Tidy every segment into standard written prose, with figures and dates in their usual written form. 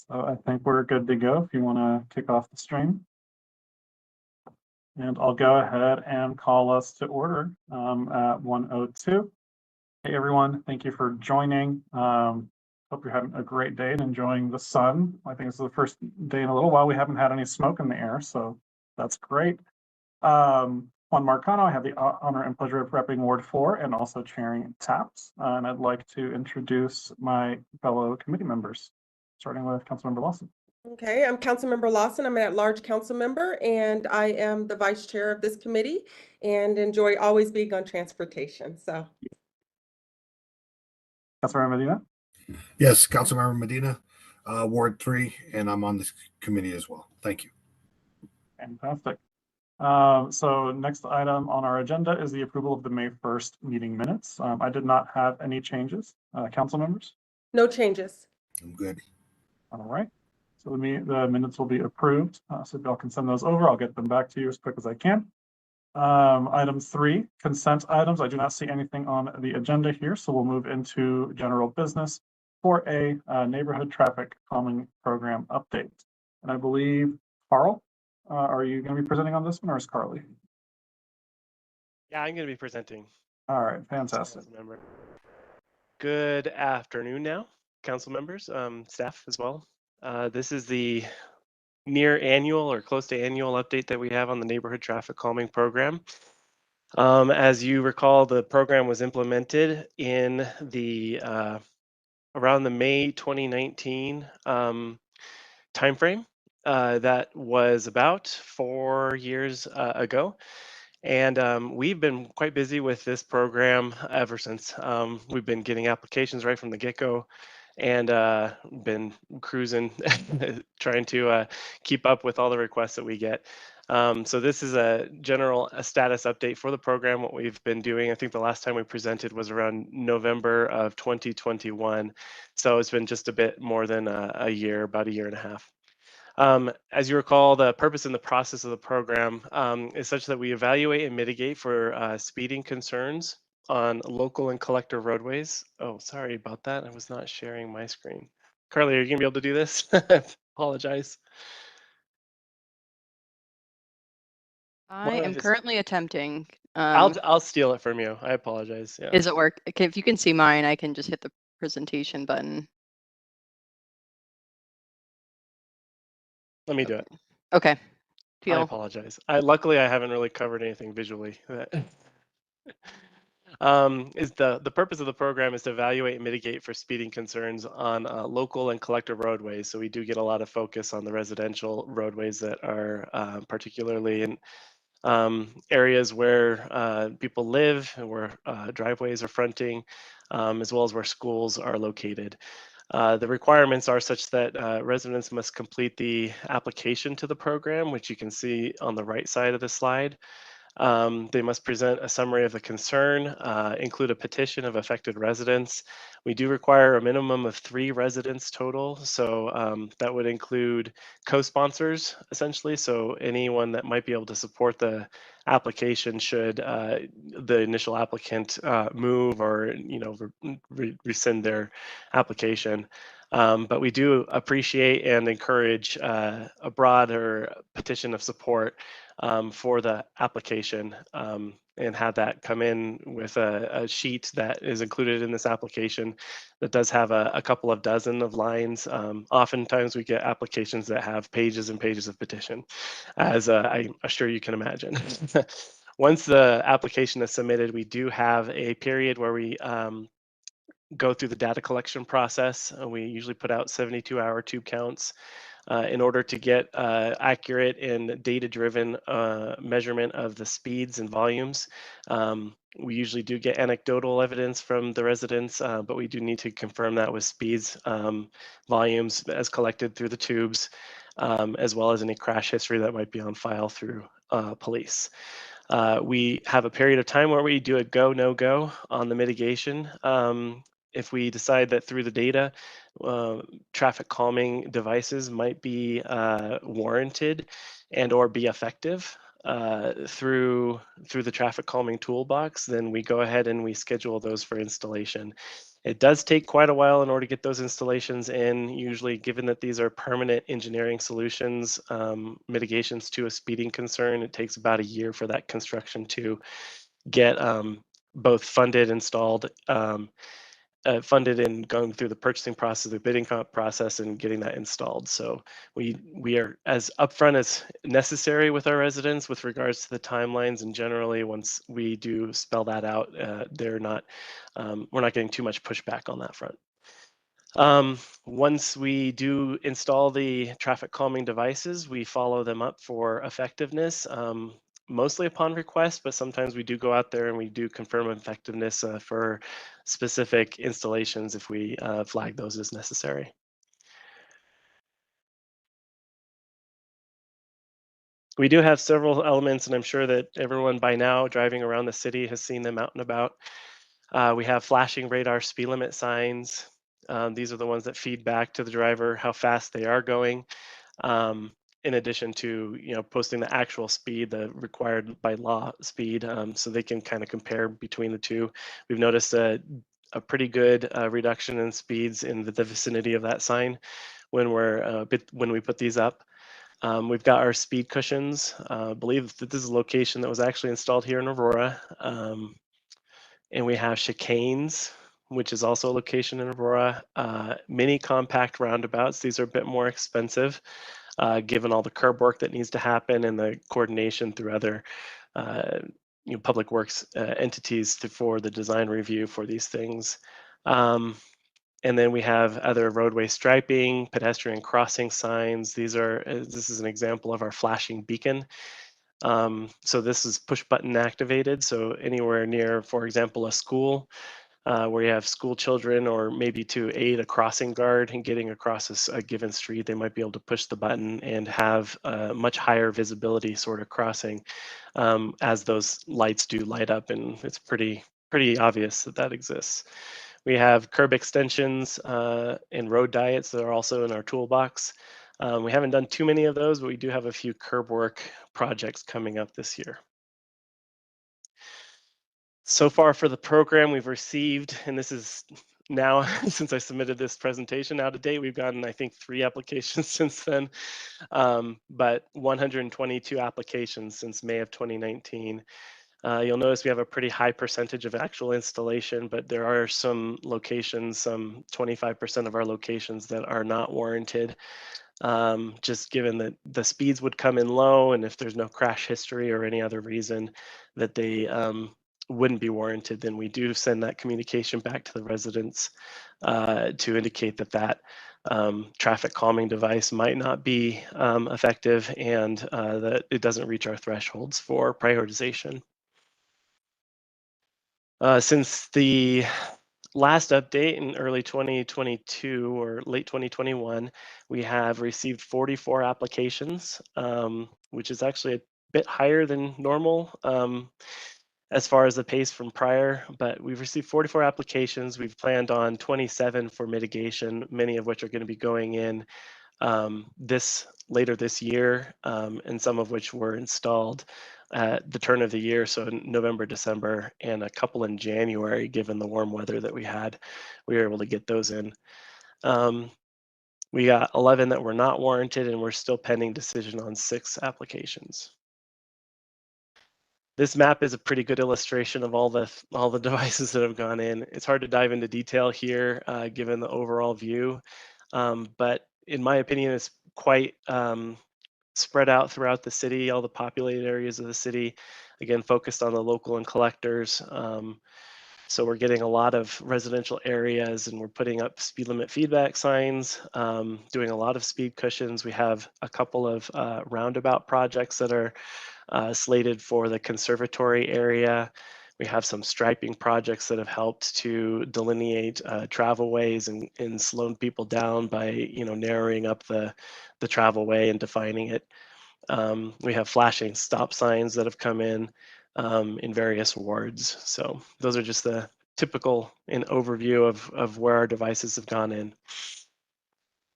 So I think we're good to go if you want to kick off the stream. And I'll go ahead and call us to order at 1:02. Hey everyone, thank you for joining. Hope you're having a great day and enjoying the sun. I think it's the first day in a little while we haven't had any smoke in the air, so that's great. Juan Marcano, I have the honor and pleasure of repping Ward 4 and also chairing TAPS. And I'd like to introduce my fellow committee members, starting with Councilmember Lawson. Okay, I'm Councilmember Lawson. I'm an at-large council member, and I am the vice chair of this committee and enjoy always being on transportation. So, Councilmember Medina. Yes, Councilmember Medina, Ward 3, and I'm on this committee as well. Thank you. Fantastic. So next item on our agenda is the approval of the May 1st meeting minutes. I did not have any changes. Council members? no changes. I'm good. All right. So the minutes will be approved. So if y'all can send those over, I'll get them back to you as quick as I can. Item 3, consent items. I do not see anything on the agenda here, so we'll move into general business for a neighborhood traffic calming program update. And I believe, Carl, are you going to be presenting on this one, or is Carly? Yeah, I'm going to be presenting. All right, fantastic. Good afternoon now, council members, staff as well. This is the near annual or close to annual update that we have on the neighborhood traffic calming program. As you recall, the program was implemented in the around the May 2019 timeframe. That was about 4 years ago. And we've been quite busy with this program ever since. We've been getting applications right from the get-go and been cruising, trying to keep up with all the requests that we get. So this is a status update for the program, what we've been doing. I think the last time we presented was around November of 2021. So it's been just a bit more than a year, about a year and a half. As you recall, the purpose and the process of the program is such that we evaluate and mitigate for speeding concerns on local and collector roadways. Oh, sorry about that. I was not sharing my screen. Carly, are you gonna be able to do this? Apologize. I am currently attempting. I'll steal it from you. I apologize. Yeah. Is it work? Okay, if you can see mine, I can just hit the presentation button. Let me do it. Okay. I apologize. Luckily I haven't really covered anything visually. Is the purpose of the program is to evaluate and mitigate for speeding concerns on local and collector roadways. So we do get a lot of focus on the residential roadways that are particularly in areas where people live and where driveways are fronting, as well as where schools are located. The requirements are such that residents must complete the application to the program, which you can see on the right side of the slide. They must present a summary of the concern, include a petition of affected residents. We do require a minimum of 3 residents total, so that would include co-sponsors, essentially. So anyone that might be able to support the application should the initial applicant move or rescind their application. But we do appreciate and encourage a broader petition of support for the application, and have that come in with a sheet that is included in this application that does have a couple of dozen of lines. Oftentimes we get applications that have pages and pages of petition, as I'm sure you can imagine. Once the application is submitted, we do have a period where we go through the data collection process. We usually put out 72-hour tube counts in order to get accurate and data-driven measurement of the speeds and volumes. We usually do get anecdotal evidence from the residents, but we do need to confirm that with speeds, volumes as collected through the tubes, as well as any crash history that might be on file through police. We have a period of time where we do a go, no go on the mitigation. If we decide that through the data, traffic calming devices might be warranted and or be effective through the traffic calming toolbox, then we go ahead and we schedule those for installation. It does take quite a while in order to get those installations in, usually given that these are permanent engineering solutions, mitigations to a speeding concern. It takes about a year for that construction to get both funded, installed, funded and going through the purchasing process, the bidding process, and getting that installed. So we are as upfront as necessary with our residents with regards to the timelines, and generally once we do spell that out, we're not getting too much pushback on that front. Once we do install the traffic calming devices, we follow them up for effectiveness. Mostly upon request, but sometimes we do go out there and we do confirm effectiveness for specific installations if we flag those as necessary. We do have several elements, and I'm sure that everyone by now driving around the city has seen them out and about. We have flashing radar speed limit signs. These are the ones that feed back to the driver how fast they are going. In addition to posting the actual speed, the required by law speed, so they can kind of compare between the two. We've noticed a pretty good reduction in speeds in the vicinity of that sign when we put these up. We've got our speed cushions. I believe that this is a location that was actually installed here in Aurora, and we have chicanes, which is also a location in Aurora. Mini compact roundabouts. These are a bit more expensive. Given all the curb work that needs to happen and the coordination through other public works entities for the design review for these things. And then we have other roadway striping, pedestrian crossing signs. This is an example of our flashing beacon. So this is push button activated. So anywhere near, for example, a school, where you have school children, or maybe to aid a crossing guard in getting across a given street, they might be able to push the button and have a much higher visibility sort of crossing as those lights do light up, and it's pretty obvious that exists. We have curb extensions and road diets that are also in our toolbox. We haven't done too many of those, but we do have a few curb work projects coming up this year. So far for the program, we've received, and this is now since I submitted this presentation out of date, we've gotten, I think, 3 applications since then, but 122 applications since May of 2019. You'll notice we have a pretty high percentage of actual installation, but there are some locations, some 25% of our locations that are not warranted. Just given that the speeds would come in low, and if there's no crash history or any other reason that they wouldn't be warranted, then we do send that communication back to the residents to indicate that traffic calming device might not be effective, and that it doesn't reach our thresholds for prioritization. Since the last update in early 2022 or late 2021, we have received 44 applications, which is actually a bit higher than normal as far as the pace from prior, but we've received 44 applications. We've planned on 27 for mitigation, many of which are going to be going in later this year, and some of which were installed at the turn of the year, so in November, December, and a couple in January, given the warm weather that we had. We were able to get those in. We got 11 that were not warranted, and we're still pending decision on 6 applications. This map is a pretty good illustration of all the devices that have gone in. It's hard to dive into detail here, given the overall view, but in my opinion, it's quite spread out throughout the city, all the populated areas of the city, again, focused on the local and collectors. So we're getting a lot of residential areas, and we're putting up speed limit feedback signs, doing a lot of speed cushions. We have a couple of roundabout projects that are slated for the conservatory area. We have some striping projects that have helped to delineate travel ways and slowed people down by narrowing up the travel way and defining it. We have flashing stop signs that have come in various wards. So those are just the typical overview of where our devices have gone in.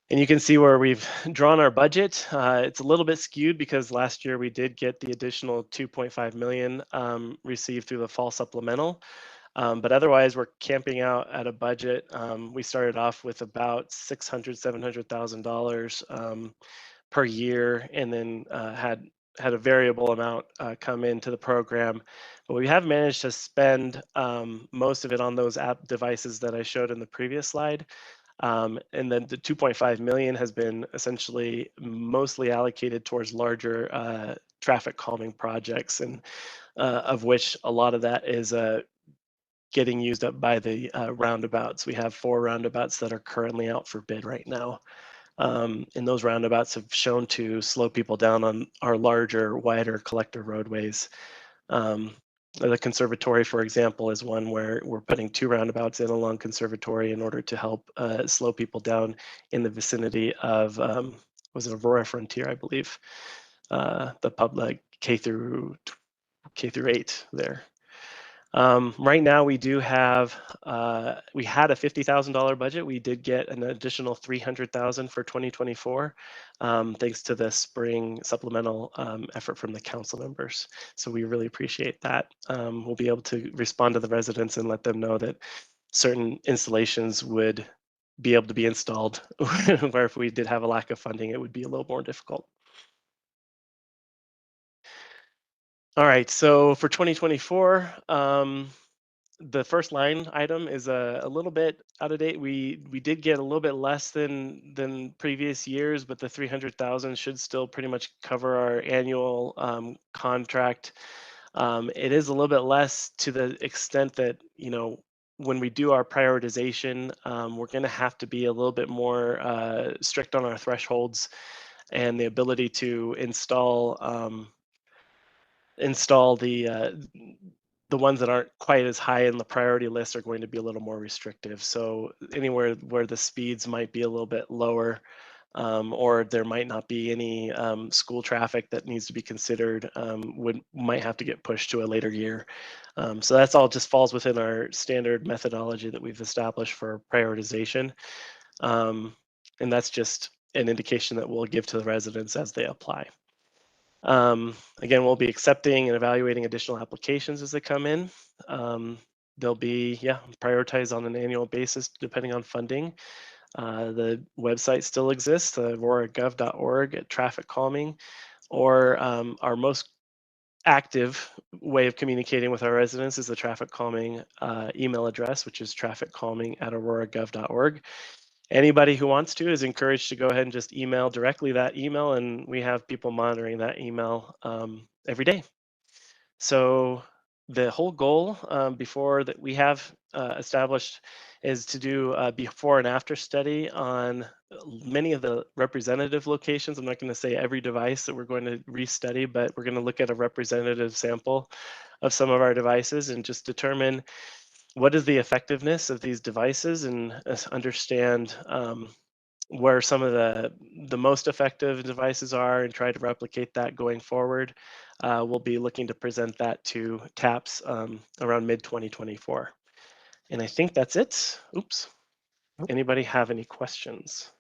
And you can see where we've drawn our budget. It's a little bit skewed because last year we did get the additional $2.5 million received through the fall supplemental. But otherwise, we're camping out at a budget. We started off with about $600,000-$700,000 per year, and then had a variable amount come into the program. But we have managed to spend most of it on those app devices that I showed in the previous slide. And then the 2.5 million has been essentially mostly allocated towards larger traffic calming projects, and of which a lot of that is getting used up by the roundabouts. We have 4 roundabouts that are currently out for bid right now. And those roundabouts have shown to slow people down on our larger, wider collector roadways. The conservatory, for example, is one where we're putting 2 roundabouts in along conservatory in order to help slow people down in the vicinity of, was it Aurora Frontier, I believe, the public K through 8 there. Right now we do have, we had a $50,000 budget. We did get an additional $300,000 for 2024, thanks to the spring supplemental effort from the council members. So we really appreciate that. We'll be able to respond to the residents and let them know that certain installations would be able to be installed, where if we did have a lack of funding, it would be a little more difficult. All right, so for 2024, the first line item is a little bit out of date. We did get a little bit less than previous years, but the 300,000 should still pretty much cover our annual contract. It is a little bit less to the extent that, you know, when we do our prioritization, we're going to have to be a little bit more strict on our thresholds and the ability to install the ones that aren't quite as high in the priority list are going to be a little more restrictive. So anywhere where the speeds might be a little bit lower, or there might not be any school traffic that needs to be considered, might have to get pushed to a later year. So that's all just falls within our standard methodology that we've established for prioritization. And that's just an indication that we'll give to the residents as they apply. Again, we'll be accepting and evaluating additional applications as they come in. They'll be, prioritized on an annual basis depending on funding. The website still exists, auroragov.org at traffic calming, or our most active way of communicating with our residents is the traffic calming email address, which is trafficcalming@auroragov.org. Anybody who wants to is encouraged to go ahead and just email directly that email, and we have people monitoring that email every day. So the whole goal before that we have established is to do a before and after study on many of the representative locations. I'm not going to say every device that we're going to restudy, but we're going to look at a representative sample of some of our devices and just determine what is the effectiveness of these devices and understand where some of the most effective devices are and try to replicate that going forward. We'll be looking to present that to TAPS around mid-2024. And I think that's it. Oops. Anybody have any questions?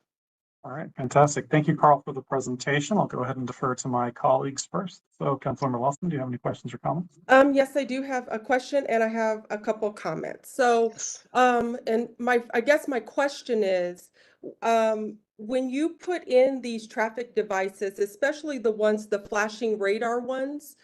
All right, fantastic. Thank you, Carl, for the presentation. I'll go ahead and defer to my colleagues first. So, Councilmember Lawson, do you have any questions or comments? Yes, I do have a question and I have a couple comments. So, Yes. and I guess my question is, when you put in these traffic devices, especially the flashing radar ones,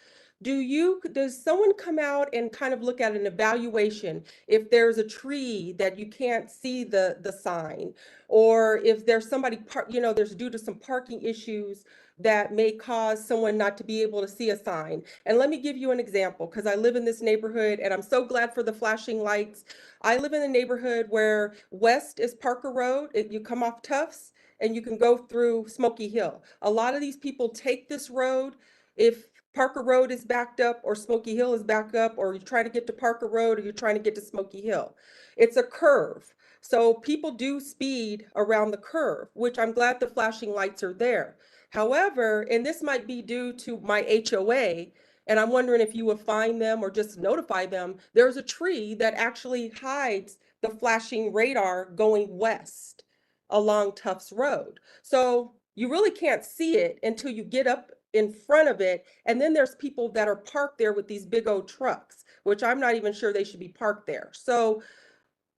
does someone come out and kind of look at an evaluation if there's a tree that you can't see the sign, or if there's somebody there's due to some parking issues that may cause someone not to be able to see a sign? And let me give you an example, because I live in this neighborhood and I'm so glad for the flashing lights. I live in a neighborhood where west is Parker Road. You come off Tufts and you can go through Smoky Hill. A lot of these people take this road. If Parker Road is backed up or Smoky Hill is backed up, or you're trying to get to Parker Road or you're trying to get to Smoky Hill, it's a curve. So people do speed around the curve, which I'm glad the flashing lights are there. However, and this might be due to my HOA, and I'm wondering if you would find them or just notify them, there's a tree that actually hides the flashing radar going west along Tufts Road. So you really can't see it until you get up in front of it. And then there's people that are parked there with these big old trucks, which I'm not even sure they should be parked there. So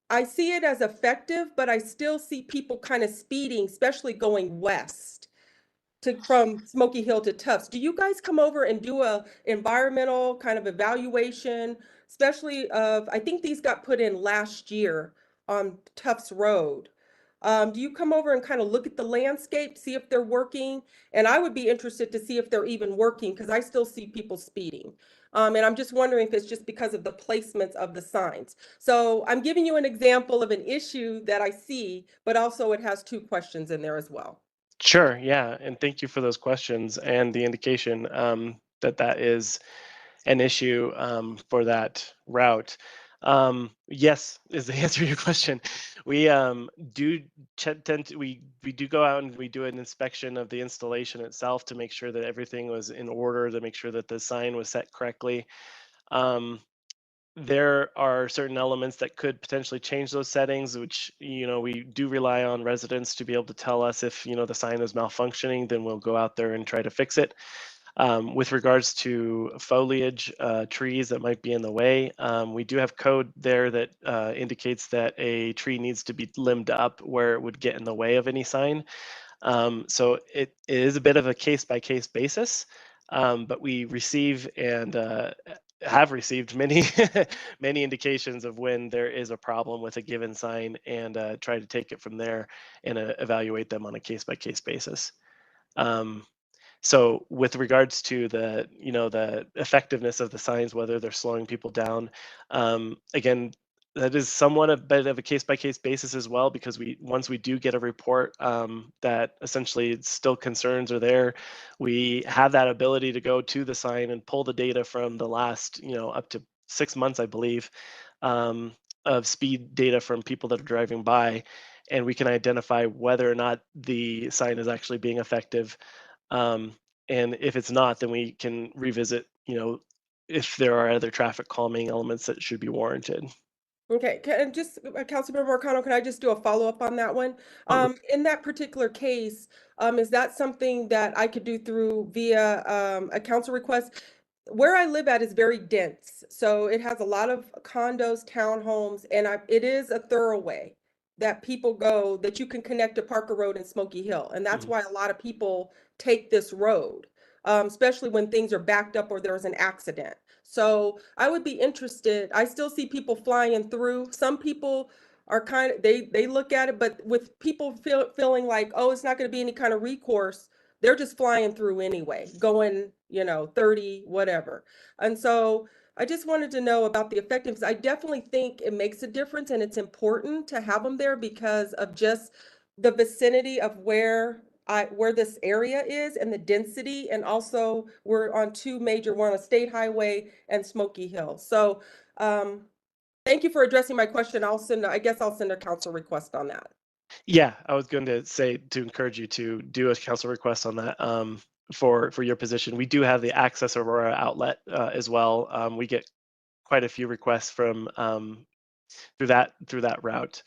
I see it as effective, but I still see people kind of speeding, especially going west from Smoky Hill to Tufts. Do you guys come over and do a environmental kind of evaluation, especially I think these got put in last year on Tufts Road. Do you come over and kind of look at the landscape, see if they're working? And I would be interested to see if they're even working because I still see people speeding. And I'm just wondering if it's just because of the placements of the signs. So I'm giving you an example of an issue that I see, but also it has two questions in there as well. Sure, yeah, and thank you for those questions and the indication that that is an issue for that route. Yes, is the answer to your question. We do tend to we do go out and we do an inspection of the installation itself to make sure that everything was in order, to make sure that the sign was set correctly. Um, there are certain elements that could potentially change those settings, which we do rely on residents to be able to tell us if the sign is malfunctioning. Then we'll go out there and try to fix it. With regards to foliage, trees that might be in the way, we do have code there that indicates that a tree needs to be limbed up where it would get in the way of any sign. So it is a bit of a case-by-case basis, but we receive and have received many many indications of when there is a problem with a given sign, and try to take it from there and evaluate them on a case-by-case basis. So with regards to the effectiveness of the signs, whether they're slowing people down, again, that is somewhat a bit of a case by case basis as well, because once we do get a report that essentially still concerns are there, we have that ability to go to the sign and pull the data from the last up to 6 months, I believe, of speed data from people that are driving by, and we can identify whether or not the sign is actually being effective. And if it's not, then we can revisit, if there are other traffic calming elements that should be warranted. Okay, and just Councilmember Marcano, can I just do a follow-up on that one? In that particular case, is that something that I could do through via a council request? Where I live at is very dense, so it has a lot of condos, townhomes, and it is a thoroughway that people go that you can connect to Parker Road and Smoky Hill, and that's Mhm. why a lot of people take this road, especially when things are backed up or there's an accident. So I would be interested. I still see people flying through. Some people are kind of they look at it, but with people feeling like, oh, it's not going to be any kind of recourse, they're just flying through anyway, going 30 whatever. And so I just wanted to know about the effectiveness. I definitely think it makes a difference, and it's important to have them there because of just the vicinity of where this area is and the density, and also we're on we're on a state highway and Smoky Hill. So thank you for addressing my question. I guess I'll send a council request on that. Yeah, I was going to say to encourage you to do a council request on that. For your position, we do have the Access Aurora outlet as well. We get quite a few requests from through that route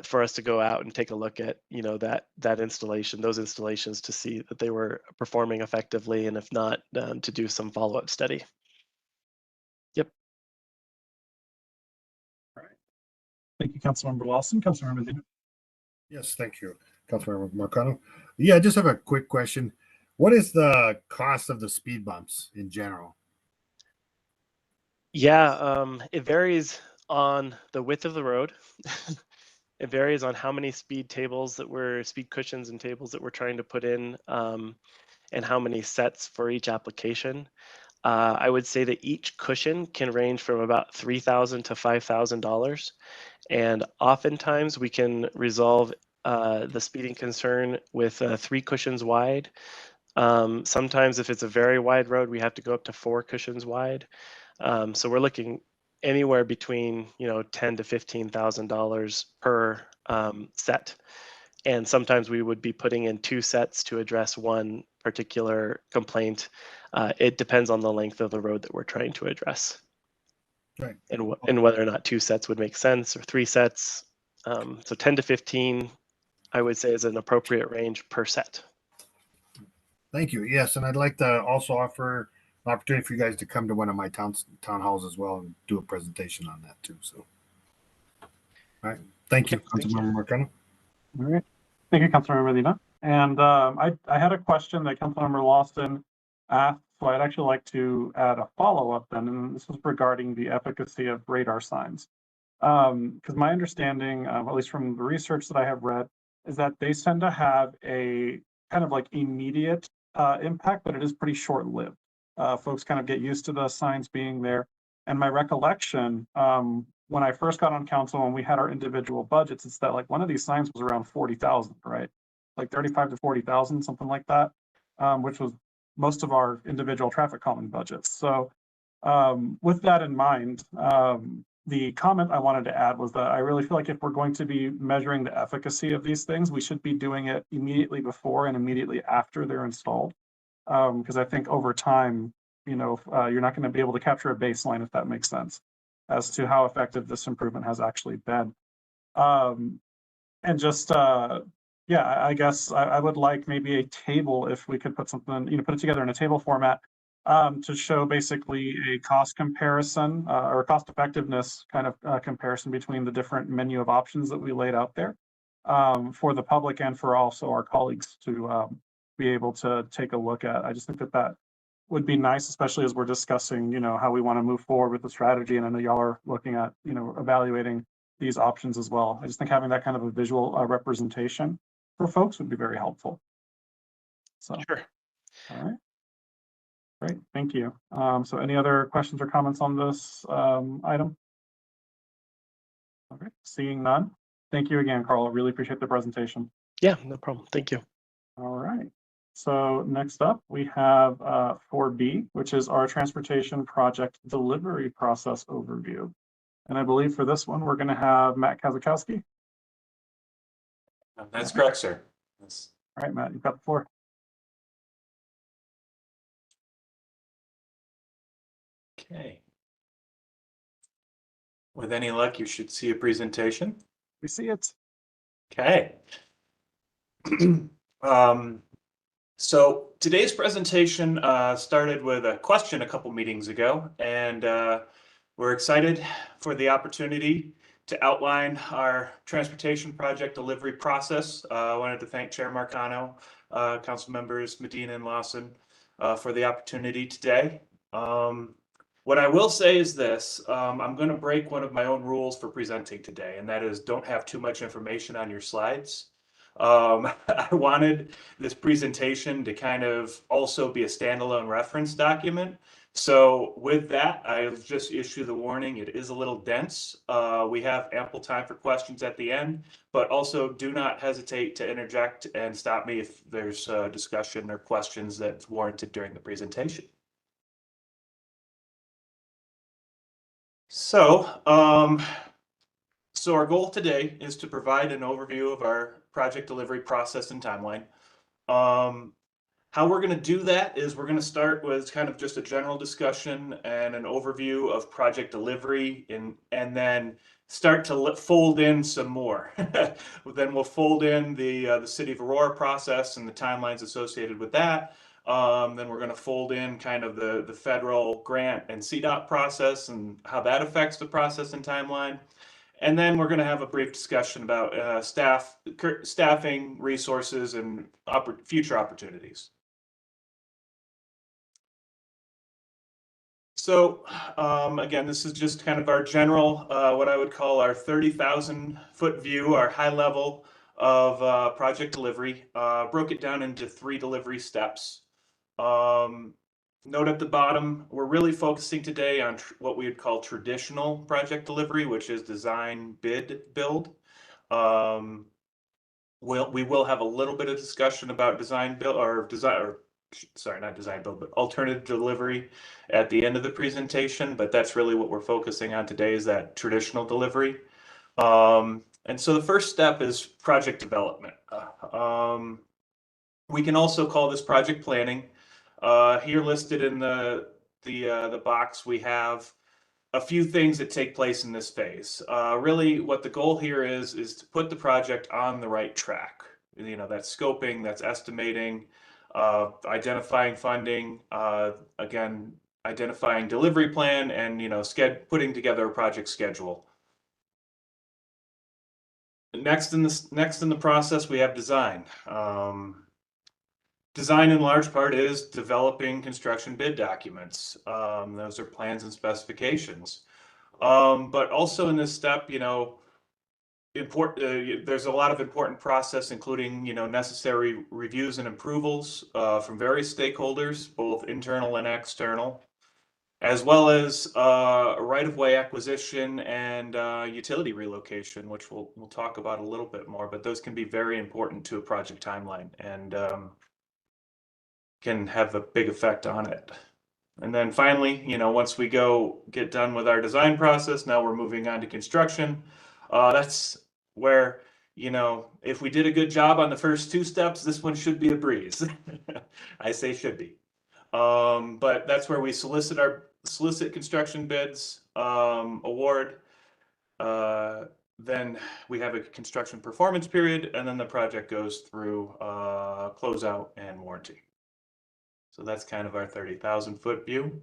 for us to go out and take a look at that installation, those installations, to see that they were performing effectively, and if not, to do some follow-up study. Yep. All right. Thank you, Councilmember Lawson. Councilmember Medina. Yes, thank you, Councilmember Marcano. Yeah, I just have a quick question. What is the cost of the speed bumps in general? Yeah, it varies on the width of the road. It varies on how many speed cushions and tables that we're trying to put in, and how many sets for each application. I would say that each cushion can range from about $3,000 to $5,000, and oftentimes we can resolve the speeding concern with 3 cushions wide. Sometimes, if it's a very wide road, we have to go up to 4 cushions wide. So we're looking anywhere between $10,000 to $15,000 per set. And sometimes we would be putting in 2 sets to address one particular complaint. It depends on the length of the road that we're trying to address, Right. and whether or not 2 sets would make sense, or 3 sets. So 10 to 15, I would say, is an appropriate range per set. Thank you. Yes, and I'd like to also offer opportunity for you guys to come to one of my town halls as well and do a presentation on that too. So, all right, thank you, Okay, thank you. Councilmember Marcano. All right. Thank you, Councilmember Medina. And I had a question that Councilmember Lawson asked, so I'd actually like to add a follow-up then, and this is regarding the efficacy of radar signs. Because my understanding, at least from the research that I have read, is that they tend to have a kind of like immediate impact, but it is pretty short-lived. Folks kind of get used to the signs being there. And my recollection, when I first got on council and we had our individual budgets, it's that like one of these signs was around 40,000, right? Like 35 to 40,000, something like that, which was most of our individual traffic calming budgets. So with that in mind, the comment I wanted to add was that I really feel like if we're going to be measuring the efficacy of these things, we should be doing it immediately before and immediately after they're installed. Because I think over time, you know, you're not going to be able to capture a baseline, if that makes sense, as to how effective this improvement has actually been. And just, yeah, I guess I would like maybe a table, if we could put something, you know, put it together in a table format to show basically a cost comparison or cost effectiveness kind of comparison between the different menu of options that we laid out there for the public and for also our colleagues to be able to take a look at. I just think that that would be nice, especially as we're discussing, you know, how we want to move forward with the strategy. And I know y'all are looking at, you know, evaluating these options as well. I just think having that kind of a visual representation for folks would be very helpful. So, Sure. all right. Great, thank you. So any other questions or comments on this item? Okay, seeing none. Thank you again, Carl. I really appreciate the presentation. Yeah, no problem. Thank you. All right. So next up, we have 4B, which is our transportation project delivery process overview. And I believe for this one, we're going to have Matt Kazakowski. That's correct, sir. Yes. All right, Matt, you've got the floor. Okay. With any luck, you should see a presentation. We see it. Okay. So today's presentation started with a question a couple meetings ago, and we're excited for the opportunity to outline our transportation project delivery process. I wanted to thank Chair Marcano, council members Medina and Lawson for the opportunity today. What I will say is this, I'm going to break one of my own rules for presenting today, and that is don't have too much information on your slides. I wanted this presentation to kind of also be a standalone reference document. So with that, I'll just issue the warning. It is a little dense. We have ample time for questions at the end, but also do not hesitate to interject and stop me if there's discussion or questions that's warranted during the presentation. So, our goal today is to provide an overview of our project delivery process and timeline. How we're going to do that is we're going to start with kind of just a general discussion and an overview of project delivery, and then start to fold in some more. Then we'll fold in the City of Aurora process and the timelines associated with that. Then we're going to fold in kind of the federal grant and CDOT process and how that affects the process and timeline. And then we're going to have a brief discussion about staffing, resources, and future opportunities. So again, this is just kind of our general, what I would call our 30,000 foot view, our high level of project delivery. Broke it down into 3 delivery steps. Note at the bottom, we're really focusing today on what we would call traditional project delivery, which is design, bid, build. We will have a little bit of discussion about design, build, or sorry, not design, build, but alternative delivery at the end of the presentation. But that's really what we're focusing on today, is that traditional delivery. And so the first step is project development. We can also call this project planning. Here listed in the box, we have a few things that take place in this phase. Really, what the goal here is to put the project on the right track. You know, that's scoping, that's estimating, identifying funding, again, identifying delivery plan, and putting together a project schedule. Next in the process, we have design. Design in large part is developing construction bid documents. Those are plans and specifications. But also in this step, there's a lot of important process, including necessary reviews and approvals from various stakeholders, both internal and external, as well as right-of-way acquisition and utility relocation, which we'll talk about a little bit more. But those can be very important to a project timeline and can have a big effect on it. And then finally, once we get done with our design process, now we're moving on to construction. That's where, if we did a good job on the first two steps, this one should be a breeze. I say should be. But that's where we solicit construction bids, award. Then we have a construction performance period, and then the project goes through closeout and warranty. So that's kind of our 30,000-foot view.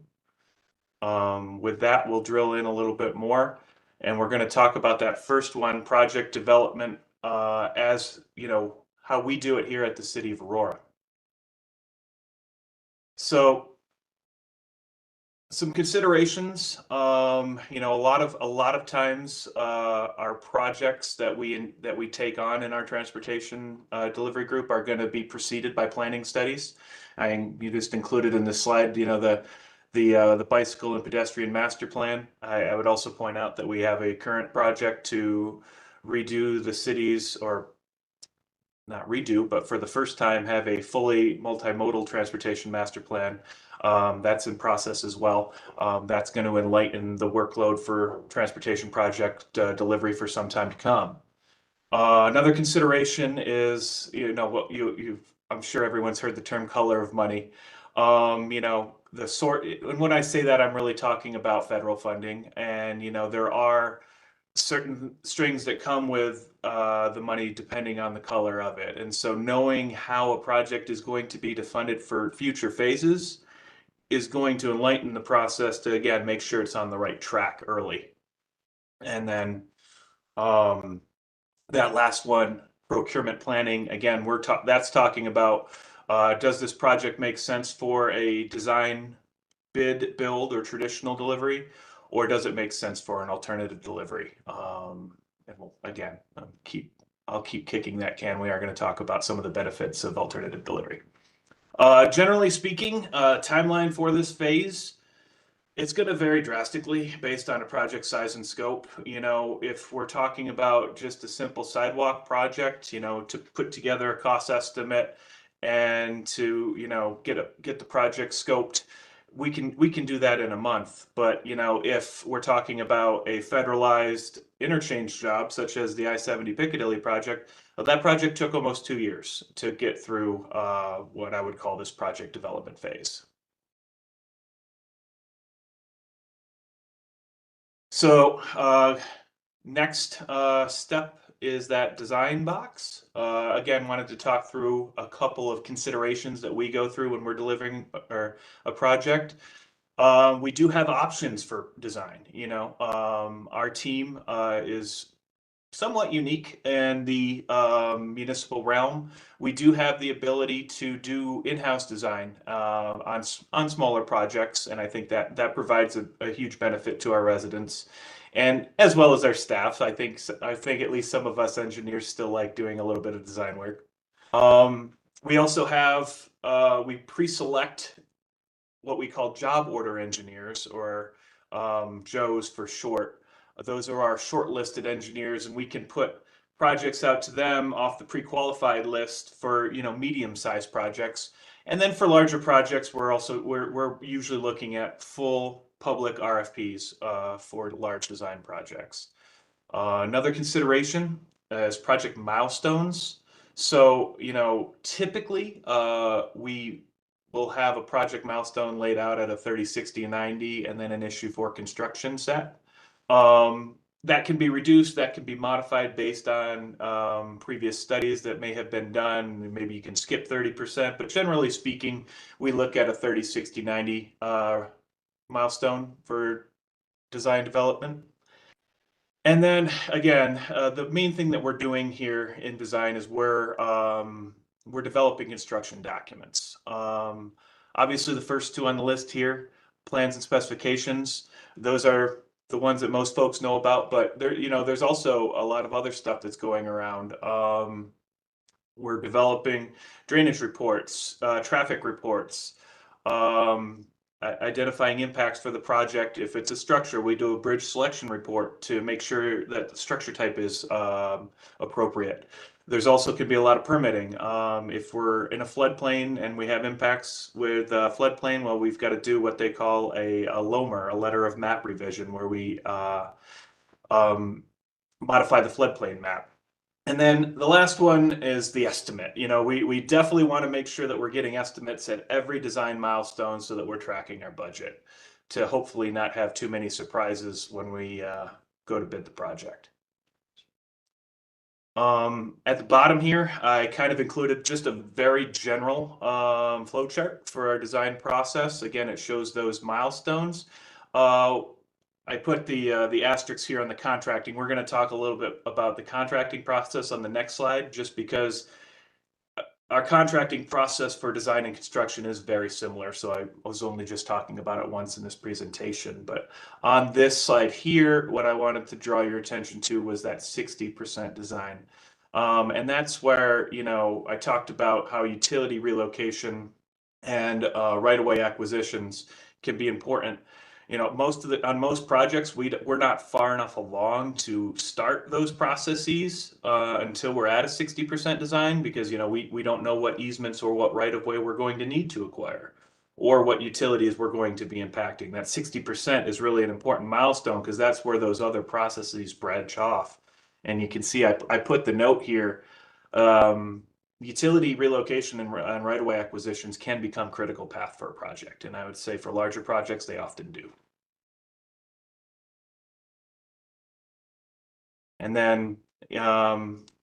With that, we'll drill in a little bit more, and we're going to talk about that first one, project development, as how we do it here at the City of Aurora. So some considerations, a lot of times our projects that we take on in our transportation delivery group are going to be preceded by planning studies. You just included in this slide, the bicycle and pedestrian master plan. I would also point out that we have a current project to redo the city's, or not redo, but for the first time have a fully multimodal transportation master plan. That's in process as well. That's going to enlighten the workload for transportation project delivery for some time to come. Another consideration is, what I'm sure everyone's heard the term color of money. And when I say that, I'm really talking about federal funding, and there are certain strings that come with the money depending on the color of it. And so knowing how a project is going to be funded for future phases is going to enlighten the process to, again, make sure it's on the right track early. And then that last one, procurement planning, again, that's talking about, does this project make sense for a design, bid, build, or traditional delivery, or does it make sense for an alternative delivery? And again, I'll keep kicking that can. We are going to talk about some of the benefits of alternative delivery. Generally speaking, timeline for this phase, it's going to vary drastically based on a project size and scope. If we're talking about just a simple sidewalk project, to put together a cost estimate and to, get the project scoped, we can do that in a month. But, if we're talking about a federalized interchange job, such as the I-70 Piccadilly project, that project took almost 2 years to get through what I would call this project development phase. So next step is that design box. Again, wanted to talk through a couple of considerations that we go through when we're delivering a project. We do have options for design. Our team is somewhat unique in the municipal realm. We do have the ability to do in-house design on smaller projects, and I think that provides a huge benefit to our residents, and as well as our staff. I think at least some of us engineers still like doing a little bit of design work. We also have we pre-select what we call job order engineers, or JOEs for short. Those are our shortlisted engineers, and we can put projects out to them off the pre-qualified list for medium-sized projects. And then for larger projects, we're usually looking at full public RFPs for large design projects. Another consideration is project milestones. So typically we will have a project milestone laid out at a 30, 60, 90, and then an issue for construction set. that can be reduced, that can be modified based on previous studies that may have been done. Maybe you can skip 30%, but generally speaking, we look at a 30, 60, 90 milestone for design development. And then again, the main thing that we're doing here in design is we're developing construction documents. Obviously, the first two on the list here, plans and specifications, those are the ones that most folks know about, but there, there's also a lot of other stuff that's going around. We're developing drainage reports, traffic reports, identifying impacts for the project. If it's a structure, we do a bridge selection report to make sure that the structure type is appropriate. There's also could be a lot of permitting. If we're in a floodplain and we have impacts with floodplain, well, we've got to do what they call a LOMR, a letter of map revision, where we modify the floodplain map. And then the last one is the estimate. We definitely want to make sure that we're getting estimates at every design milestone so that we're tracking our budget to hopefully not have too many surprises when we go to bid the project. At the bottom here, I kind of included just a very general flow chart for our design process. Again, it shows those milestones. I put the asterisks here on the contracting. We're going to talk a little bit about the contracting process on the next slide, just because our contracting process for design and construction is very similar. So I was only just talking about it once in this presentation. But on this slide here, what I wanted to draw your attention to was that 60% design. And that's where, I talked about how utility relocation and right-of-way acquisitions can be important. On most projects, we're not far enough along to start those processes until we're at a 60% design, because we don't know what easements or what right of way we're going to need to acquire, or what utilities we're going to be impacting. That 60% is really an important milestone, because that's where those other processes branch off. And you can see I put the note here. Utility relocation and right-of-way acquisitions can become critical path for a project. And I would say for larger projects, they often do. And then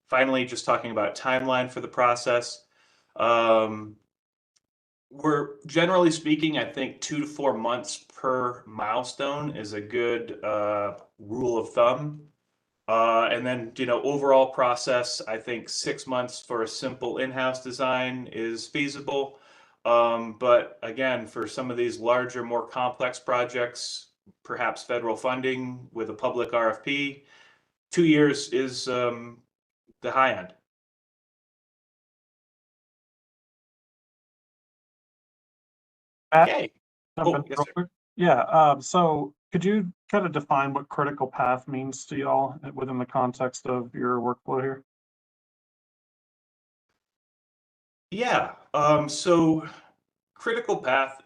finally, just talking about timeline for the process. We're generally speaking, I think 2 to 4 months per milestone is a good rule of thumb. And then, overall process, I think 6 months for a simple in-house design is feasible. But again, for some of these larger, more complex projects, perhaps federal funding with a public RFP, 2 years is the high end. Okay. Jump in yes, real sir. quick. Yeah, so could you kind of define what critical path means to y'all within the context of your workflow here? Yeah, so critical path,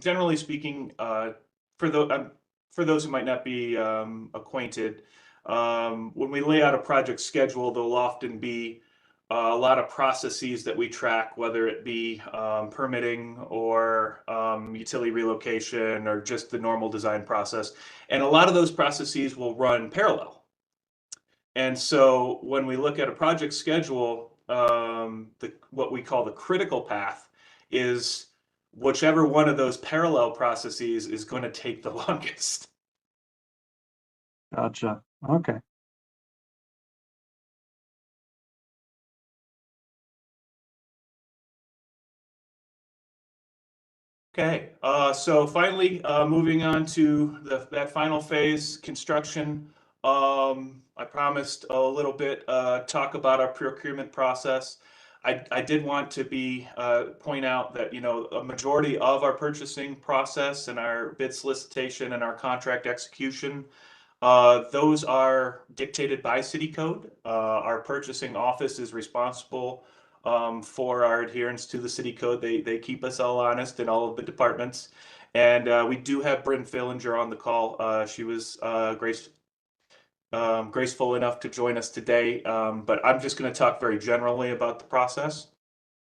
generally speaking, for those who might not be acquainted, when we lay out a project schedule, there'll often be a lot of processes that we track, whether it be permitting or utility relocation or just the normal design process. And a lot of those processes will run parallel. And so when we look at a project schedule, what we call the critical path is whichever one of those parallel processes is going to take the longest. Gotcha. Okay. Okay, so finally, moving on to that final phase, construction. I promised a little bit talk about our procurement process. I did want to point out that a majority of our purchasing process and our bid solicitation and our contract execution, those are dictated by city code. Our purchasing office is responsible for our adherence to the city code. They keep us all honest in all of the departments. And we do have Bryn Fillinger on the call. She was graceful enough to join us today, but I'm just going to talk very generally about the process.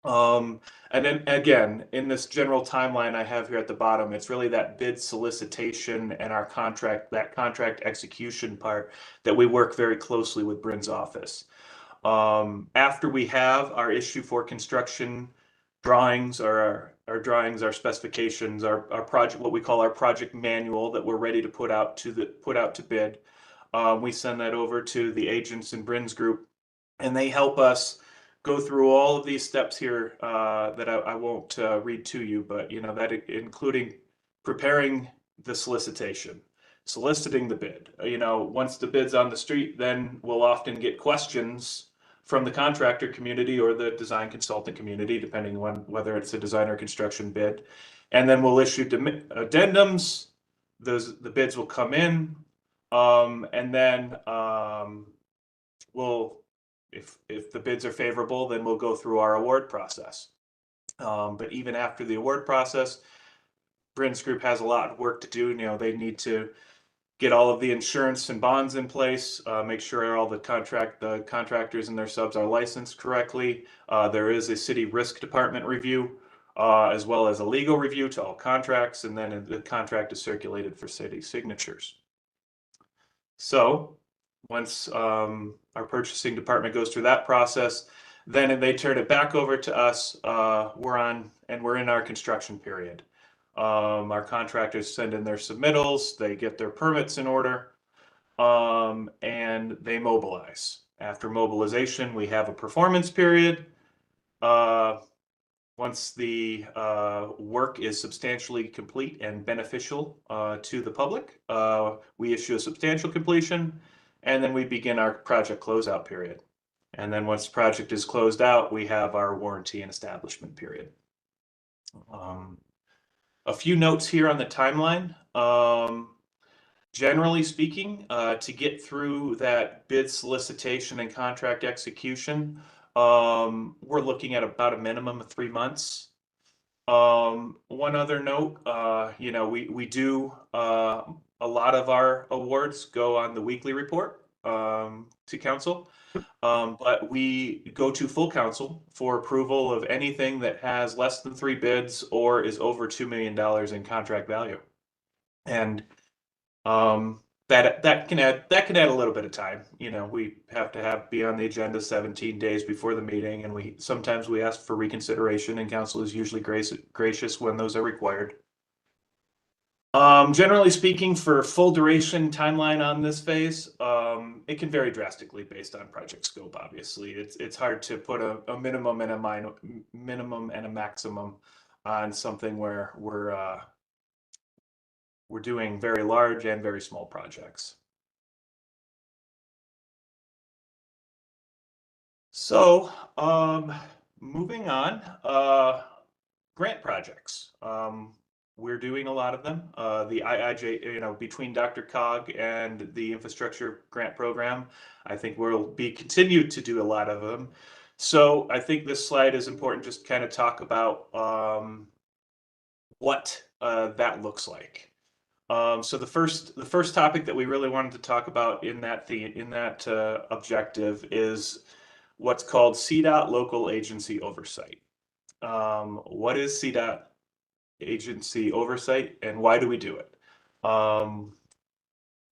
And then again, in this general timeline I have here at the bottom, it's really that bid solicitation and our contract, that contract execution part that we work very closely with Bryn's office. After we have our issue for construction drawings, or our drawings, our specifications, our project, what we call our project manual that we're ready to put out to bid, we send that over to the agents in Bryn's group, and they help us go through all of these steps here that I won't read to you, but that including preparing the solicitation, soliciting the bid. Once the bid's on the street, then we'll often get questions from the contractor community or the design consultant community, depending on whether it's a design or construction bid. And then we'll issue addendums. The bids will come in, and then we'll, if the bids are favorable, then we'll go through our award process. But even after the award process, Bryn's group has a lot of work to do. They need to get all of the insurance and bonds in place, make sure all the contractors and their subs are licensed correctly. There is a city risk department review, as well as a legal review to all contracts, and then the contract is circulated for city signatures. So once our purchasing department goes through that process, then they turn it back over to us. We're in our construction period. Our contractors send in their submittals, they get their permits in order, and they mobilize. After mobilization, we have a performance period. Once the work is substantially complete and beneficial to the public, we issue a substantial completion, and then we begin our project closeout period. And then once the project is closed out, we have our warranty and establishment period. A few notes here on the timeline. Generally speaking, to get through that bid solicitation and contract execution, we're looking at about a minimum of 3 months. One other note, we do a lot of our awards go on the weekly report to council, but we go to full council for approval of anything that has less than 3 bids or is over $2 million in contract value, and that can add a little bit of time. We have to be on the agenda 17 days before the meeting, and sometimes we ask for reconsideration, and council is usually gracious when those are required. Generally speaking, for full duration timeline on this phase, it can vary drastically based on project scope. Obviously, it's hard to put a minimum and a maximum on something where we're doing very large and very small projects. So, moving on, grant projects. We're doing a lot of them. The IIJ, between DRCOG and the infrastructure grant program, I think we'll be continued to do a lot of them. So I think this slide is important, just kind of talk about what that looks like. So the first topic that we really wanted to talk about in that objective is what's called CDOT local agency oversight. What is CDOT agency oversight, and why do we do it?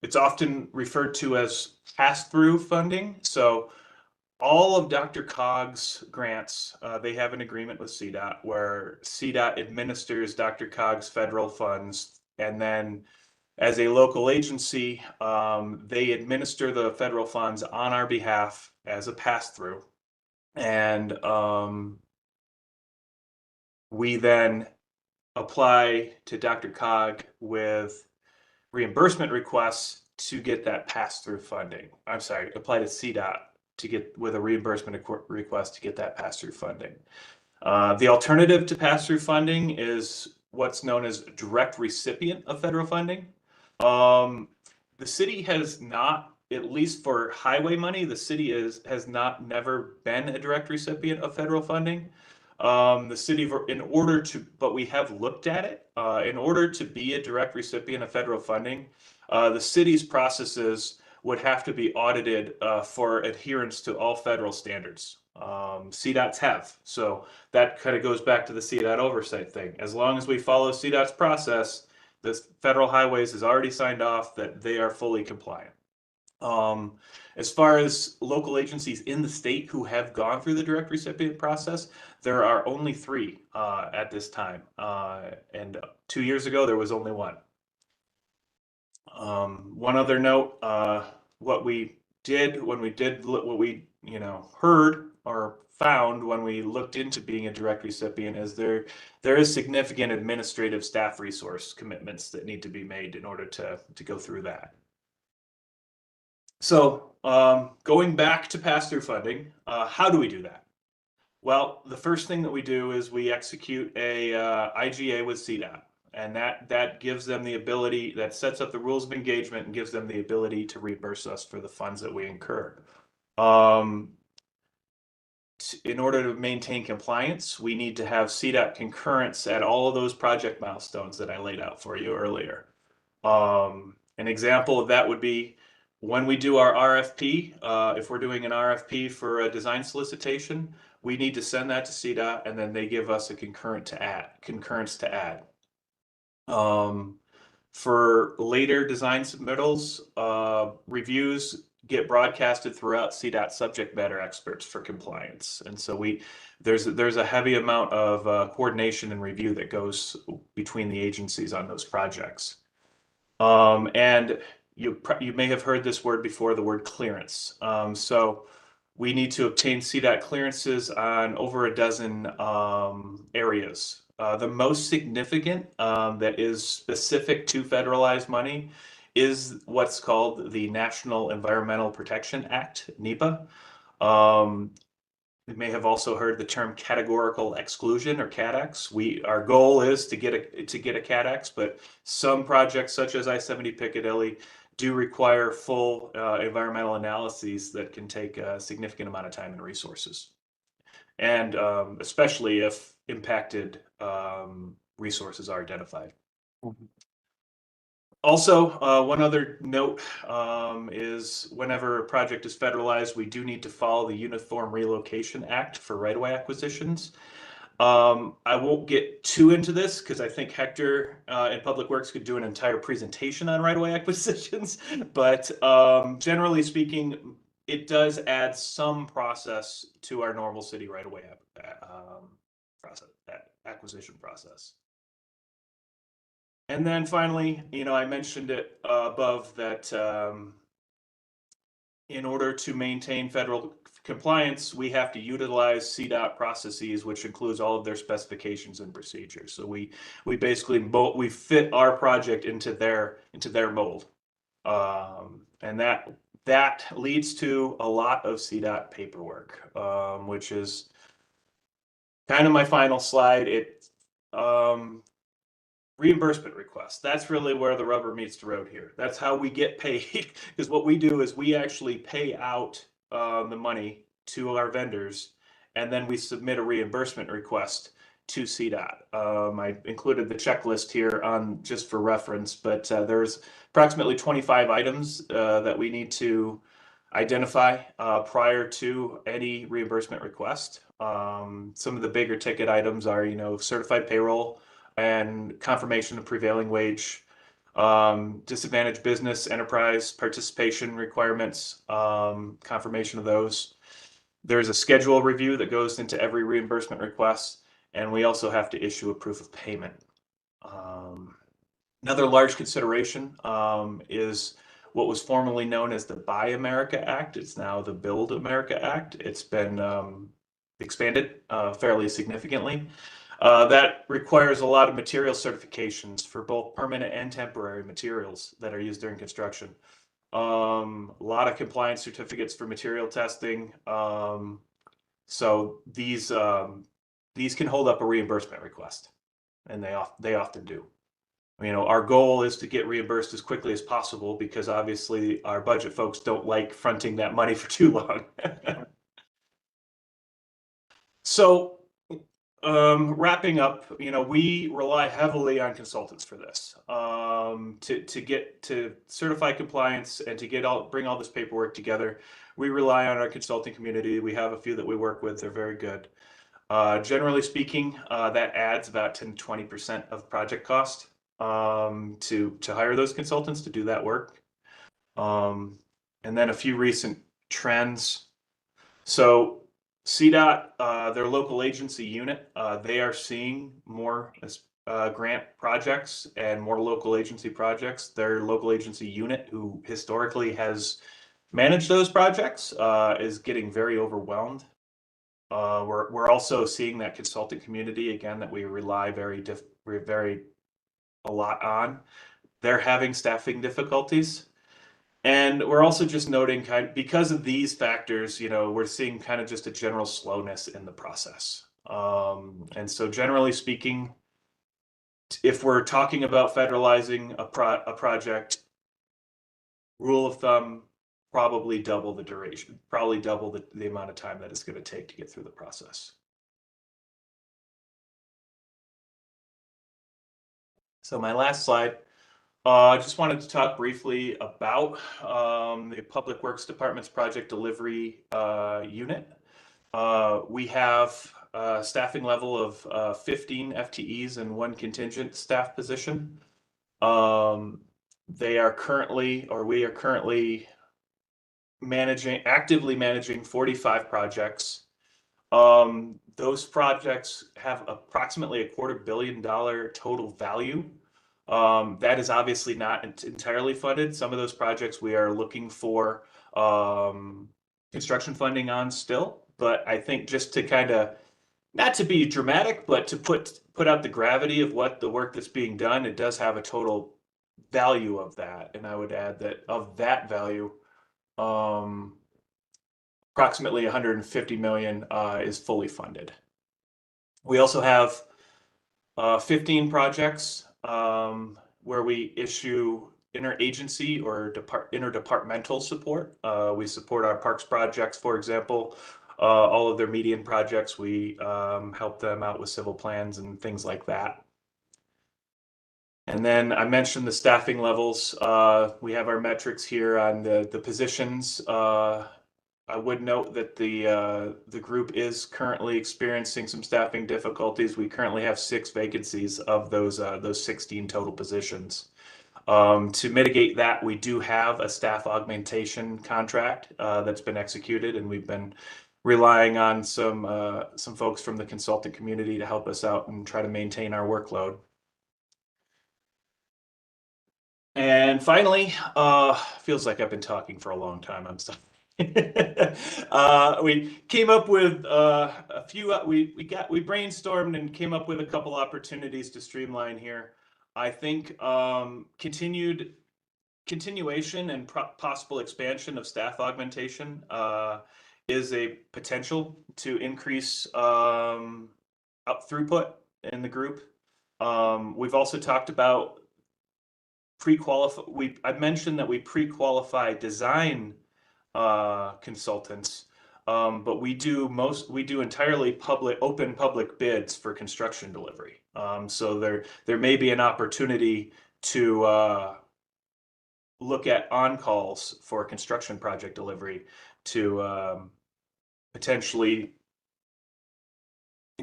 It's often referred to as pass-through funding. So all of DRCOG's grants, they have an agreement with CDOT where CDOT administers DRCOG's federal funds, and then as a local agency, they administer the federal funds on our behalf as a pass-through, and we then apply to DRCOG with reimbursement requests to get that pass-through funding. I'm sorry, apply to CDOT with a reimbursement request to get that pass-through funding. The alternative to pass-through funding is what's known as direct recipient of federal funding. The city has not, at least for highway money, the city has never been a direct recipient of federal funding. The city, but we have looked at it. In order to be a direct recipient of federal funding, the city's processes would have to be audited for adherence to all federal standards. CDOTs have. So that kind of goes back to the CDOT oversight thing. As long as we follow CDOT's process, the Federal Highways has already signed off that they are fully compliant. As far as local agencies in the state who have gone through the direct recipient process, there are only 3 at this time. And 2 years ago, there was only 1. One other note, what we did when we did what we heard or found when we looked into being a direct recipient is there is significant administrative staff resource commitments that need to be made in order to go through that. So going back to pass-through funding, how do we do that? Well, the first thing that we do is we execute a IGA with CDOT. And that gives them the ability, that sets up the rules of engagement and gives them the ability to reimburse us for the funds that we incur. In order to maintain compliance, we need to have CDOT concurrence at all of those project milestones that I laid out for you earlier. An example of that would be when we do our RFP, if we're doing an RFP for a design solicitation, we need to send that to CDOT and then they give us a concurrence to add. For later design submittals, reviews get broadcasted throughout CDOT subject matter experts for compliance. And so there's a heavy amount of coordination and review that goes between the agencies on those projects. And you may have heard this word before, the word clearance. So we need to obtain CDOT clearances on over a dozen areas. The most significant that is specific to federalized money is what's called the National Environmental Protection Act, NEPA. You may have also heard the term categorical exclusion or CADEX. Our goal is to get a CADEX, but some projects such as I-70 Piccadilly do require full environmental analyses that can take a significant amount of time and resources. And especially if impacted resources are identified. Mhm. Also, one other note is whenever a project is federalized, we do need to follow the Uniform Relocation Act for right-of-way acquisitions. I won't get too into this because I think Hector in Public Works could do an entire presentation on right-of-way acquisitions, but generally speaking, it does add some process to our normal city right-of-way acquisition process. And then finally, I mentioned it above that in order to maintain federal compliance, we have to utilize CDOT processes, which includes all of their specifications and procedures. So we basically we fit our project into their mold, and that leads to a lot of CDOT paperwork, which is kind of my final slide. Reimbursement requests. That's really where the rubber meets the road here. That's how we get paid. Because what we do is we actually pay out the money to our vendors, and then we submit a reimbursement request to CDOT. I included the checklist here on just for reference, but there's approximately 25 items that we need to identify prior to any reimbursement request. Some of the bigger ticket items are, certified payroll and confirmation of prevailing wage, disadvantaged business enterprise participation requirements, confirmation of those. There's a schedule review that goes into every reimbursement request, and we also have to issue a proof of payment. Another large consideration is what was formerly known as the Buy America Act. It's now the Build America Act. It's been expanded fairly significantly. That requires a lot of material certifications for both permanent and temporary materials that are used during construction. A lot of compliance certificates for material testing. So these can hold up a reimbursement request, and they often do. Our goal is to get reimbursed as quickly as possible because obviously our budget folks don't like fronting that money for too long. So wrapping up, we rely heavily on consultants for this, to get to certify compliance and to bring all this paperwork together. We rely on our consulting community. We have a few that we work with. They're very good. Generally speaking, that adds about 10 to 20% of project cost, to hire those consultants to do that work. And then a few recent trends. So CDOT, their local agency unit, they are seeing more grant projects and more local agency projects. Their local agency unit, who historically has managed those projects, is getting very overwhelmed. We're also seeing that consulting community, again, that we rely very a lot on. They're having staffing difficulties. And we're also just noting because of these factors, we're seeing kind of just a general slowness in the process. And so generally speaking, if we're talking about federalizing a project, rule of thumb, probably double the duration, probably double the amount of time that it's going to take to get through the process. So my last slide. I just wanted to talk briefly about the Public Works Department's project delivery unit. We have a staffing level of 15 FTEs and 1 contingent staff position. We are currently actively managing 45 projects. Those projects have approximately $250 million total value. That is obviously not entirely funded. Some of those projects we are looking for construction funding on still, but I think just to kind of, not to be dramatic, but to put out the gravity of what the work that's being done, it does have a total value of that. And I would add that of that value, approximately 150 million is fully funded. We also have 15 projects where we issue interagency or interdepartmental support. We support our parks projects, for example, all of their median projects. We help them out with civil plans and things like that. And then I mentioned the staffing levels. We have our metrics here on the positions. I would note that the group is currently experiencing some staffing difficulties. We currently have 6 vacancies of those 16 total positions. To mitigate that, we do have a staff augmentation contract that's been executed, and we've been relying on some folks from the consultant community to help us out and try to maintain our workload. And finally, feels like I've been talking for a long time. I'm sorry. We came up with a few. We brainstormed and came up with a couple opportunities to streamline here. I think continuation and possible expansion of staff augmentation is a potential to increase throughput in the group. We've also talked about I mentioned that we pre-qualify design consultants, but we do entirely open public bids for construction delivery. So there may be an opportunity to look at on-calls for construction project delivery to potentially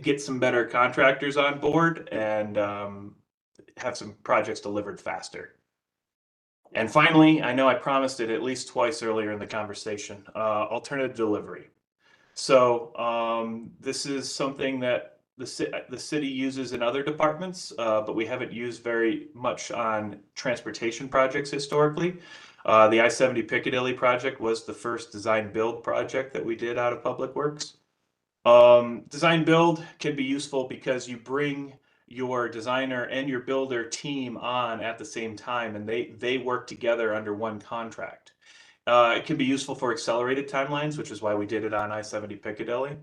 get some better contractors on board and have some projects delivered faster. And finally, I know I promised it at least twice earlier in the conversation, alternative delivery. So this is something that the city uses in other departments, but we haven't used very much on transportation projects historically. The I-70 Piccadilly project was the first design build project that we did out of Public Works. Design build can be useful because you bring your designer and your builder team on at the same time, and they work together under one contract. It can be useful for accelerated timelines, which is why we did it on I-70 Piccadilly.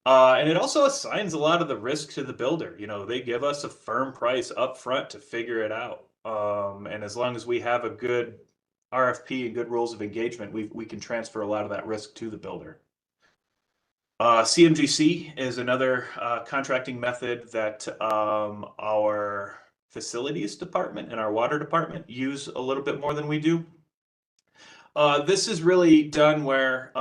And it also assigns a lot of the risk to the builder. They give us a firm price up front to figure it out. And as long as we have a good RFP and good rules of engagement, we can transfer a lot of that risk to the builder. CMGC is another contracting method that our facilities department and our water department use a little bit more than we do. This is really done where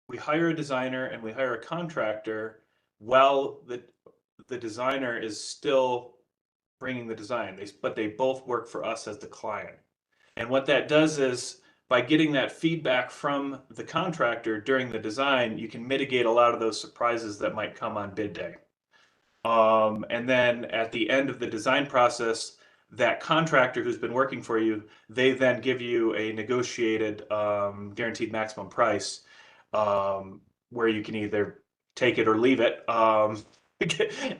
we hire a designer and we hire a contractor while the designer is still bringing the design, but they both work for us as the client. And what that does is, by getting that feedback from the contractor during the design, you can mitigate a lot of those surprises that might come on bid day. And then at the end of the design process, that contractor who's been working for you, they then give you a negotiated guaranteed maximum price, where you can either take it or leave it.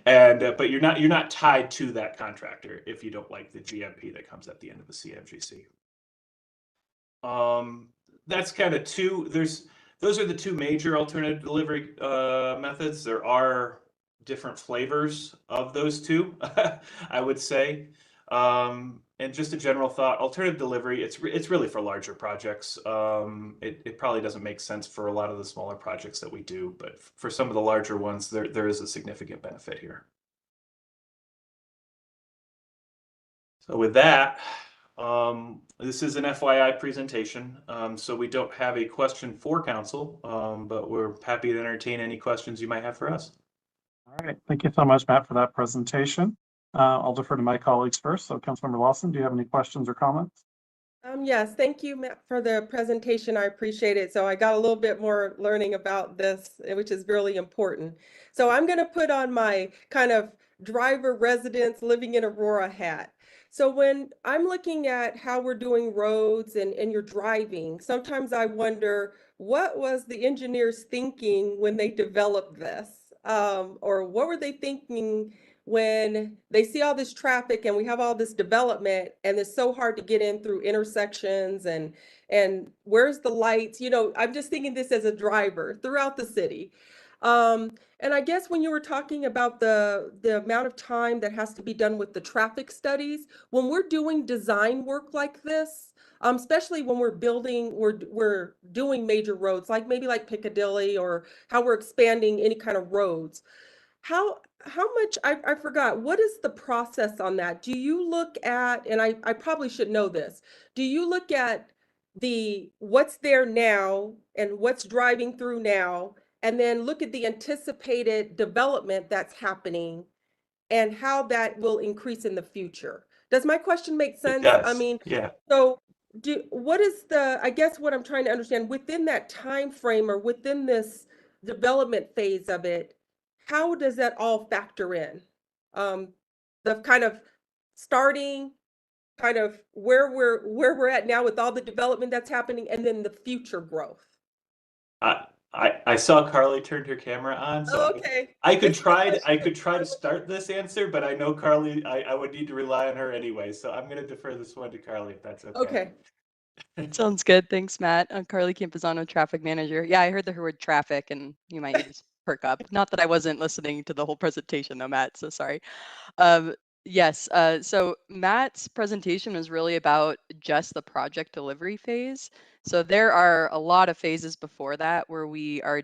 And but you're not tied to that contractor if you don't like the GMP that comes at the end of the CMGC. That's kind of those are the two major alternative delivery methods. There are different flavors of those two, I would say. And just a general thought, alternative delivery, it's really for larger projects. It probably doesn't make sense for a lot of the smaller projects that we do, but for some of the larger ones, there is a significant benefit here. So with that, this is an FYI presentation, so we don't have a question for council, but we're happy to entertain any questions you might have for us. All right, thank you so much, Matt, for that presentation. I'll defer to my colleagues first. So Councilmember Lawson, do you have any questions or comments? Yes, thank you, Matt, for the presentation. I appreciate it. So I got a little bit more learning about this, which is really important. So I'm going to put on my kind of driver residence living in Aurora hat. So when I'm looking at how we're doing roads and you're driving, sometimes I wonder, what was the engineers thinking when they developed this? Or what were they thinking when they see all this traffic and we have all this development and it's so hard to get in through intersections and where's the lights? You know, I'm just thinking this as a driver throughout the city. And I guess when you were talking about the amount of time that has to be done with the traffic studies, when we're doing design work like this, especially when we're doing major roads, like maybe like Piccadilly, or how we're expanding any kind of roads, how much, I forgot, what is the process on that? Do you look at, and I probably should know this, do you look at what's there now and what's driving through now, and then look at the anticipated development that's happening and how that will increase in the future? Does my question make sense? It does. I mean, yeah. So what is I guess what I'm trying to understand, within that time frame or within this development phase of it, how does that all factor in? The kind of starting, kind of where we're at now with all the development that's happening, and then the future growth. I saw Carly turned her camera on, so Oh, okay. I could try to start this answer, but I know Carly, I would need to rely on her anyway, so I'm going to defer this one to Carly if that's okay. Okay. Sounds good. Thanks, Matt. Carly Campuzano, traffic manager. Yeah, I heard the word traffic and you might need to perk up. Not that I wasn't listening to the whole presentation though, Matt, so sorry. Yes, so Matt's presentation was really about just the project delivery phase. So there are a lot of phases before that where we are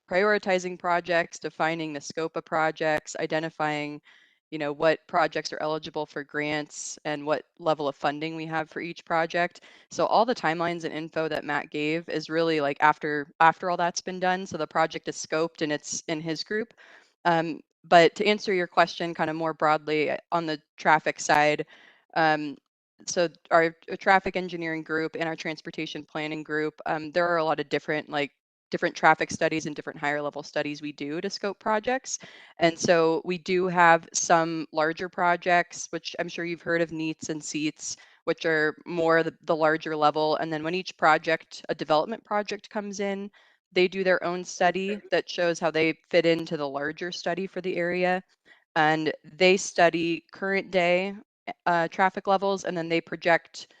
prioritizing projects, defining the scope of projects, identifying, you know, what projects are eligible for grants and what level of funding we have for each project. So all the timelines and info that Matt gave is really like after all that's been done. So the project is scoped and it's in his group. But to answer your question kind of more broadly on the traffic side, so our traffic engineering group and our transportation planning group, there are a lot of different traffic studies and different higher level studies we do to scope projects. And so we do have some larger projects, which I'm sure you've heard of, NEATs and SEATs, which are more the larger level. And then when each project, a development project comes in, they do their own study that shows how they fit into the larger study for the area. And they study current day traffic levels, and then they project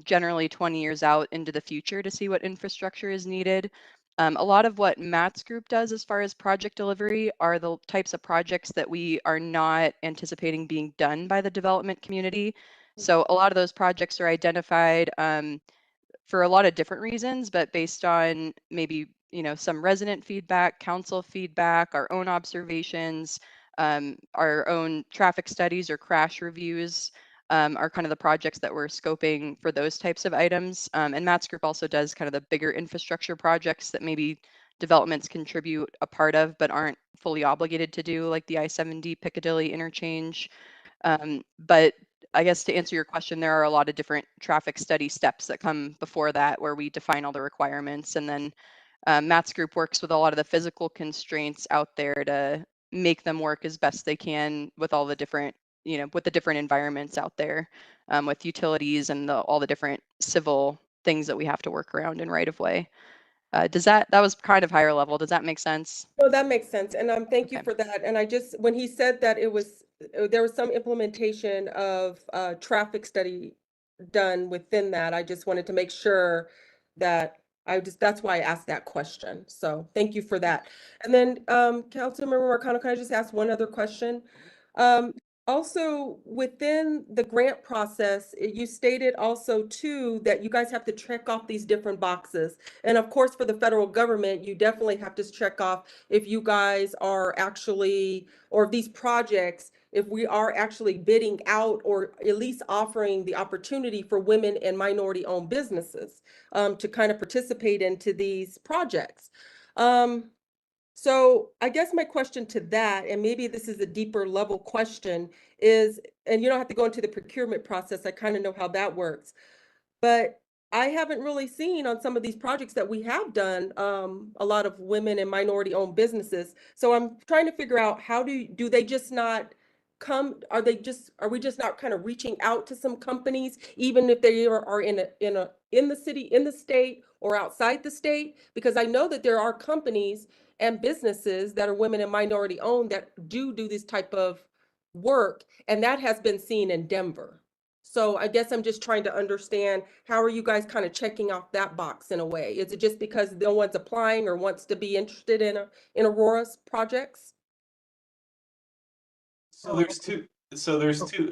generally 20 years out into the future to see what infrastructure is needed. A lot of what Matt's group does as far as project delivery are the types of projects that we are not anticipating being done by the development community. So a lot of those projects are identified for a lot of different reasons, but based on maybe some resident feedback, council feedback, our own observations, our own traffic studies or crash reviews are kind of the projects that we're scoping for those types of items. And Matt's group also does kind of the bigger infrastructure projects that maybe developments contribute a part of, but aren't fully obligated to do, like the I-70 Piccadilly interchange. But I guess to answer your question, there are a lot of different traffic study steps that come before that, where we define all the requirements. And then Matt's group works with a lot of the physical constraints out there to make them work as best they can with all the different, with the different environments out there, with utilities and all the different civil things that we have to work around in right of way. That was kind of higher level. Does that make sense? No, that makes sense. And thank you Okay. for that. And when he said that there was some implementation of traffic study done within that, I just wanted to make sure that that's why I asked that question. So thank you for that. And then Councilmember Marcano, can I just ask one other question? Also, within the grant process, you stated also too that you guys have to check off these different boxes. And of course, for the federal government, you definitely have to check off if you guys are actually, or if these projects, if we are actually bidding out or at least offering the opportunity for women and minority-owned businesses to kind of participate into these projects. So I guess my question to that, and maybe this is a deeper level question, is, and you don't have to go into the procurement process, I kind of know how that works, but I haven't really seen on some of these projects that we have done a lot of women and minority owned businesses. So I'm trying to figure out, how do they just not come? Are we just not kind of reaching out to some companies, even if they are in the city, in the state, or outside the state? Because I know that there are companies and businesses that are women and minority owned that do this type of work, and that has been seen in Denver. So I guess I'm just trying to understand, how are you guys kind of checking off that box in a way? Is it just because no one's applying or wants to be interested in Aurora's projects? So there's two.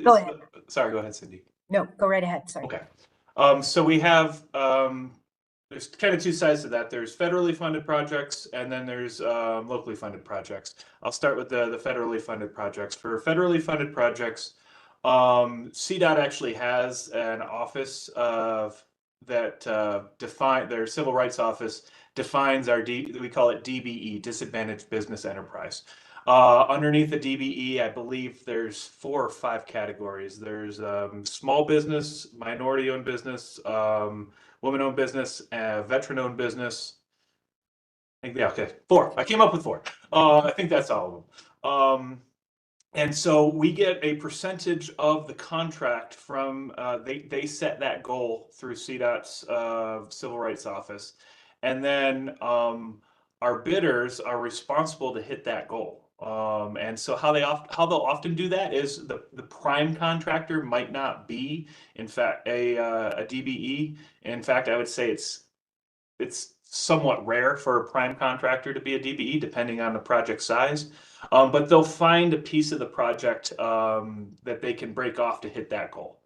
Go ahead. Sorry, go ahead, Cindy. No, go right ahead, sorry. Okay. So we have, there's kind of two sides to that. There's federally funded projects, and then there's locally funded projects. I'll start with the federally funded projects. For federally funded projects, CDOT actually has an office that define their civil rights office defines we call it DBE, Disadvantaged Business Enterprise. Underneath the DBE, I believe there's 4 or 5 categories. There's small business, minority-owned business, women-owned business, veteran-owned business. Yeah, okay, 4. I came up with 4. I think that's all of them. And so we get a percentage of the contract from, they set that goal through CDOT's Civil Rights Office. And then our bidders are responsible to hit that goal. And so how they'll often do that is the prime contractor might not be, in fact, a DBE. In fact, I would say it's somewhat rare for a prime contractor to be a DBE, depending on the project size. But they'll find a piece of the project that they can break off to hit that goal.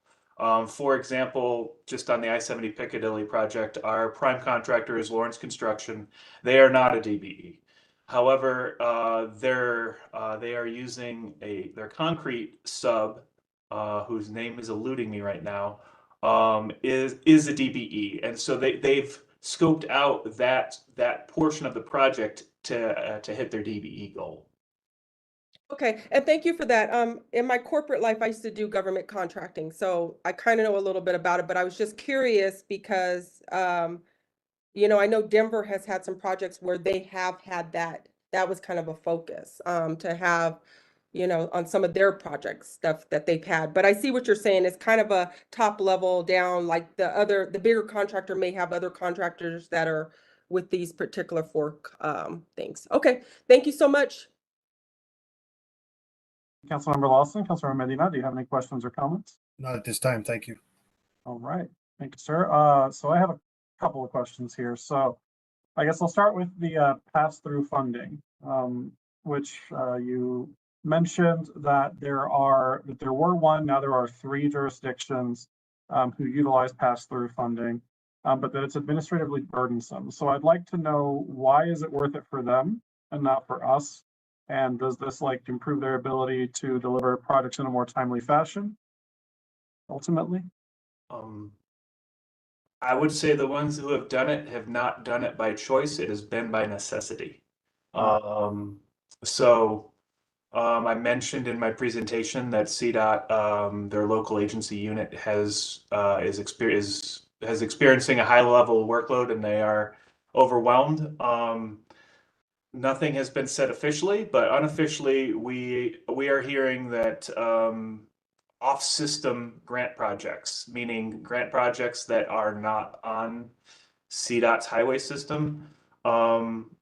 For example, just on the I-70 Piccadilly project, our prime contractor is Lawrence Construction. They are not a DBE. However, they are using their concrete sub, whose name is eluding me right now, is a DBE, and so they've scoped out that portion of the project to hit their DBE goal. Okay, and thank you for that. In my corporate life, I used to do government contracting, so I kind of know a little bit about it, but I was just curious because, I know Denver has had some projects where they have had that was kind of a focus, to have, on some of their projects stuff that they've had. But I see what you're saying. It's kind of a top level down, like the bigger contractor may have other contractors that are with these particular 4 things. Okay, thank you so much. Councilmember Lawson, Councilmember Medina, do you have any questions or comments? Not at this time, thank you. All right, thank you, sir. So I have a couple of questions here. So I guess I'll start with the pass-through funding, which you mentioned that there were 1, now there are 3 jurisdictions who utilize pass-through funding. but that it's administratively burdensome. So I'd like to know, why is it worth it for them and not for us? And does this like improve their ability to deliver projects in a more timely fashion, ultimately? I would say the ones who have done it have not done it by choice. It has been by necessity. I mentioned in my presentation that CDOT, their local agency unit, is experiencing a high level of workload, and they are overwhelmed. Nothing has been said officially, but unofficially, we are hearing that off-system grant projects, meaning grant projects that are not on CDOT's highway system,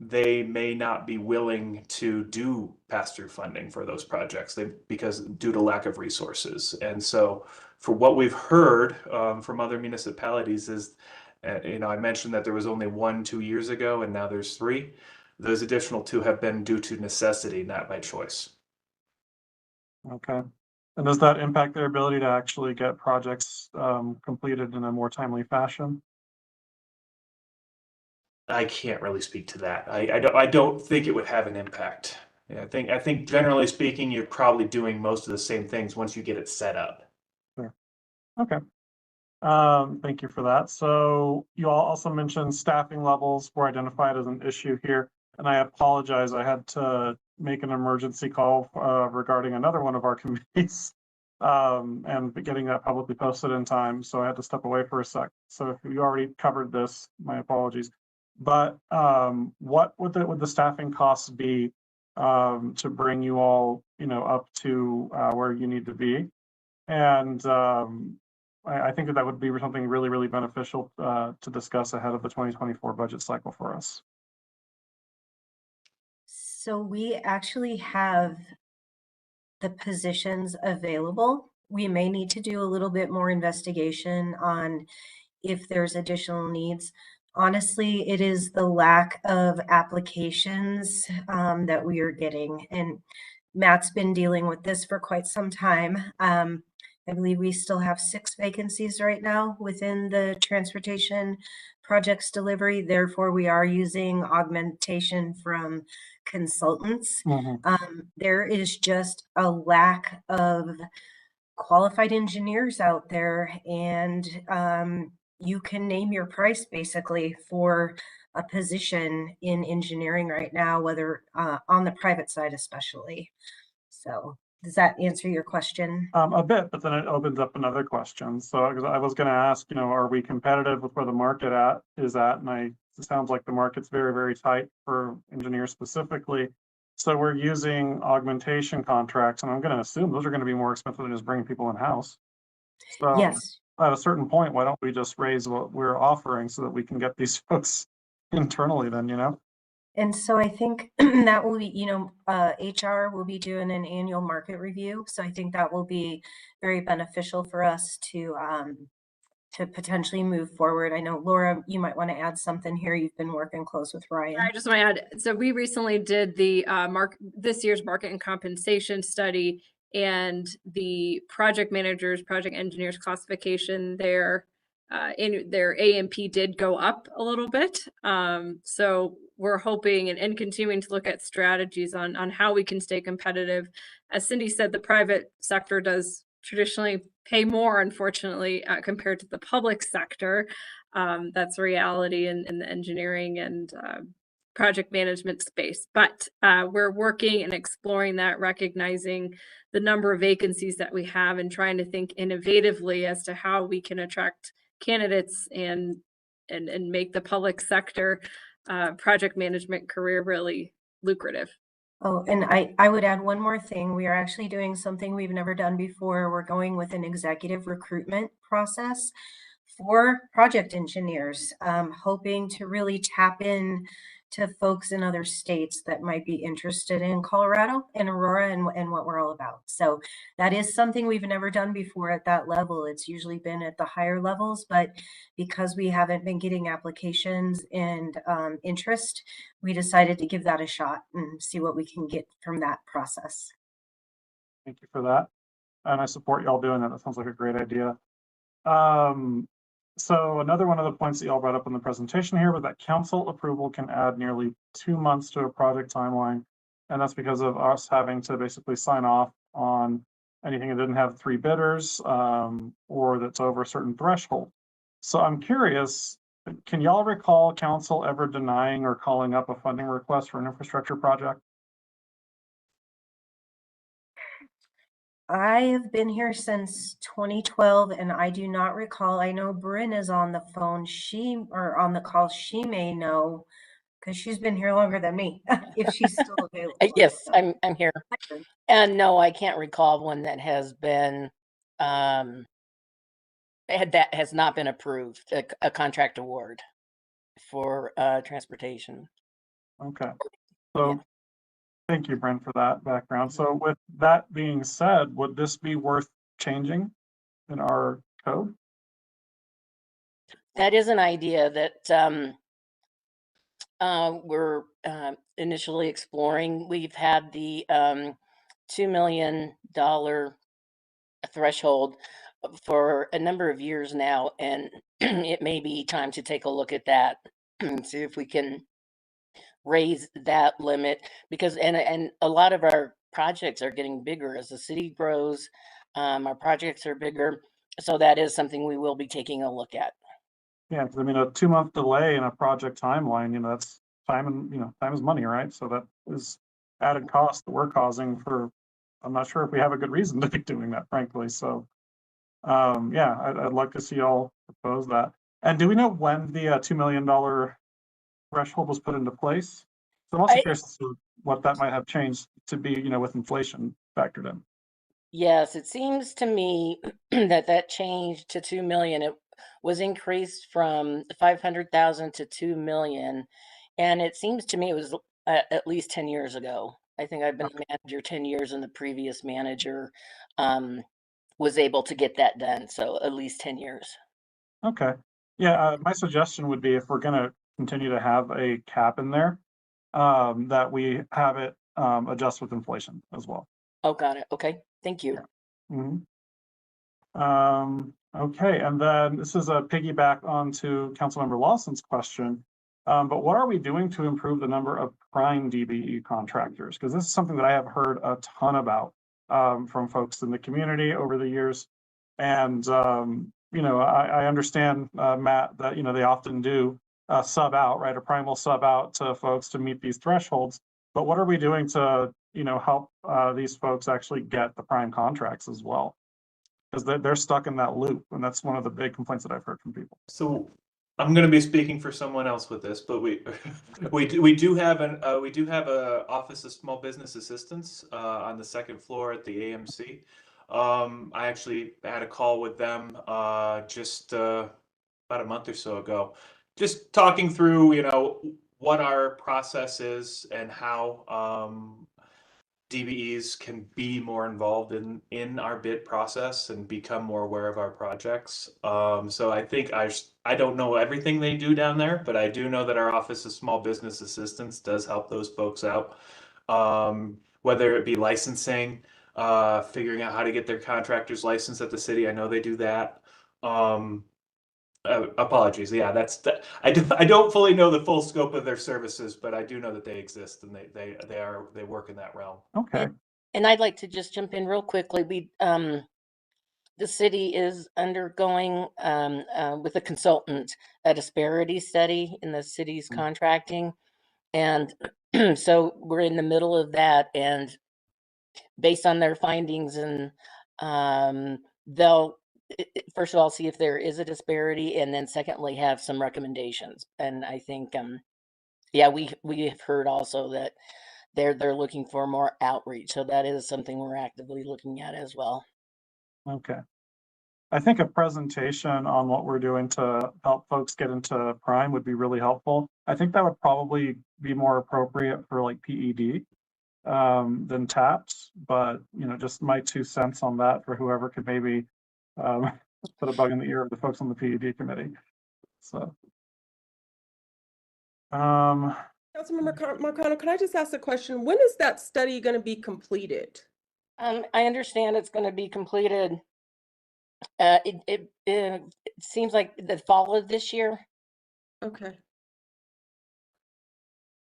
they may not be willing to do pass-through funding for those projects because due to lack of resources. And so for what we've heard from other municipalities is, I mentioned that there was only 2 years ago, and now there's 3. Those additional 2 have been due to necessity, not by choice. Okay. And does that impact their ability to actually get projects completed in a more timely fashion? I can't really speak to that. I don't think it would have an impact. Yeah, I think generally speaking, you're probably doing most of the same things once you get it set up. Sure. Okay. Thank you for that. So you all also mentioned staffing levels were identified as an issue here, and I apologize. I had to make an emergency call regarding another one of our committees and getting that publicly posted in time. So I had to step away for a sec. So if you already covered this, my apologies. But what would the staffing costs be to bring you all, up to where you need to be? And I think that would be something really, really beneficial to discuss ahead of the 2024 budget cycle for us. So we actually have the positions available. We may need to do a little bit more investigation on if there's additional needs. Honestly, it is the lack of applications that we are getting. And Matt's been dealing with this for quite some time. I believe we still have 6 vacancies right now within the transportation projects delivery. Therefore, we are using augmentation from consultants. There is just a lack of qualified engineers out there, and you can name your price basically for a position in engineering right now, whether on the private side especially. So does that answer your question? A bit, but then it opens up another question. So I was going to ask, are we competitive with where the market is at? And it sounds like the market's very, very tight for engineers specifically. So we're using augmentation contracts, and I'm going to assume those are going to be more expensive than just bringing people in-house. So Yes. at a certain point, why don't we just raise what we're offering so that we can get these folks internally then, And so I think that will be, HR will be doing an annual market review. So I think that will be very beneficial for us to potentially move forward. I know, Laura, you might want to add something here. You've been working close with Ryan. I just want to add, so we recently did the this year's market and compensation study, and the project managers, project engineers classification, their A&P did go up a little bit. So we're hoping and continuing to look at strategies on how we can stay competitive. As Cindy said, the private sector does traditionally pay more, unfortunately, compared to the public sector. That's a reality in the engineering and project management space. But we're working and exploring that, recognizing the number of vacancies that we have and trying to think innovatively as to how we can attract candidates and make the public sector project management career really lucrative. Oh, and I would add one more thing. We are actually doing something we've never done before. We're going with an executive recruitment process for project engineers, hoping to really tap in to folks in other states that might be interested in Colorado and Aurora and what we're all about. So that is something we've never done before at that level. It's usually been at the higher levels, but because we haven't been getting applications and interest, we decided to give that a shot and see what we can get from that process. Thank you for that. And I support y'all doing that. That sounds like a great idea. So another one of the points that y'all brought up in the presentation here was that council approval can add nearly 2 months to a project timeline. And that's because of us having to basically sign off on anything that didn't have 3 bidders or that's over a certain threshold. So I'm curious, can y'all recall council ever denying or calling up a funding request for an infrastructure project? I have been here since 2012 and I do not recall. I know Bryn is on the phone. Or on the call. She may know because she's been here longer than me, if she's still available. Yes, I'm here. And no, I can't recall one that has been that has not been approved, a contract award for transportation. Okay. So Yeah. thank you, Brent, for that background. So with that being said, would this be worth changing in our code? That is an idea that we're initially exploring. We've had the $2 million threshold for a number of years now, and it may be time to take a look at that and see if we can raise that limit, because and a lot of our projects are getting bigger as the city grows. Our projects are bigger, so that is something we will be taking a look at. Yeah, because I mean, a 2-month delay in a project timeline, that's time, and time is money, right? So that is added cost that we're causing for, I'm not sure if we have a good reason to be doing that, frankly. So yeah, I'd like to see y'all propose that. And do we know when the $2 million threshold was put into place? So I'm also curious as to what that might have changed to be, with inflation factored in. Yes, it seems to me that change to 2 million, it was increased from 500,000 to 2 million. And it seems to me it was at least 10 years ago. I think I've been the manager 10 years and the previous manager was able to get that done. So at least 10 years. Okay. Yeah, my suggestion would be, if we're going to continue to have a cap in there, that we have it adjust with inflation as well. Oh, got it. Okay. Thank you. Yeah. Okay, and then this is a piggyback onto Councilmember Lawson's question. But what are we doing to improve the number of prime DBE contractors? Because this is something that I have heard a ton about from folks in the community over the years. And I understand, Matt, that they often do sub out, right? A prime will sub out to folks to meet these thresholds. But what are we doing to help these folks actually get the prime contracts as well? Because they're stuck in that loop, and that's one of the big complaints that I've heard from people. So I'm going to be speaking for someone else with this, but we do have a office of small business assistants on the second floor at the AMC. I actually had a call with them just about a month or so ago, just talking through what our process is and how DBEs can be more involved in our bid process and become more aware of our projects. So I think I don't know everything they do down there, but I do know that our Office of Small Business Assistance does help those folks out. Whether it be licensing, figuring out how to get their contractors licensed at the city. I know they do that. Apologies. Yeah, I don't fully know the full scope of their services, but I do know that they exist and they work in that realm. Okay. And I'd like to just jump in real quickly. The city is undergoing with a consultant a disparity study in the city's contracting, and so we're in the middle of that. And based on their findings, and they'll first of all see if there is a disparity, and then secondly have some recommendations. And I think yeah, we have heard also that they're looking for more outreach, so that is something we're actively looking at as well. Okay. I think a presentation on what we're doing to help folks get into prime would be really helpful. I think that would probably be more appropriate for like PED than TAPS, but just my 2 cents on that for whoever could maybe put a bug in the ear of the folks on the PED committee. So Councilmember Marcano, can I just ask a question? When is that study going to be completed? I understand it's going to be completed It seems like the fall of this year, Okay.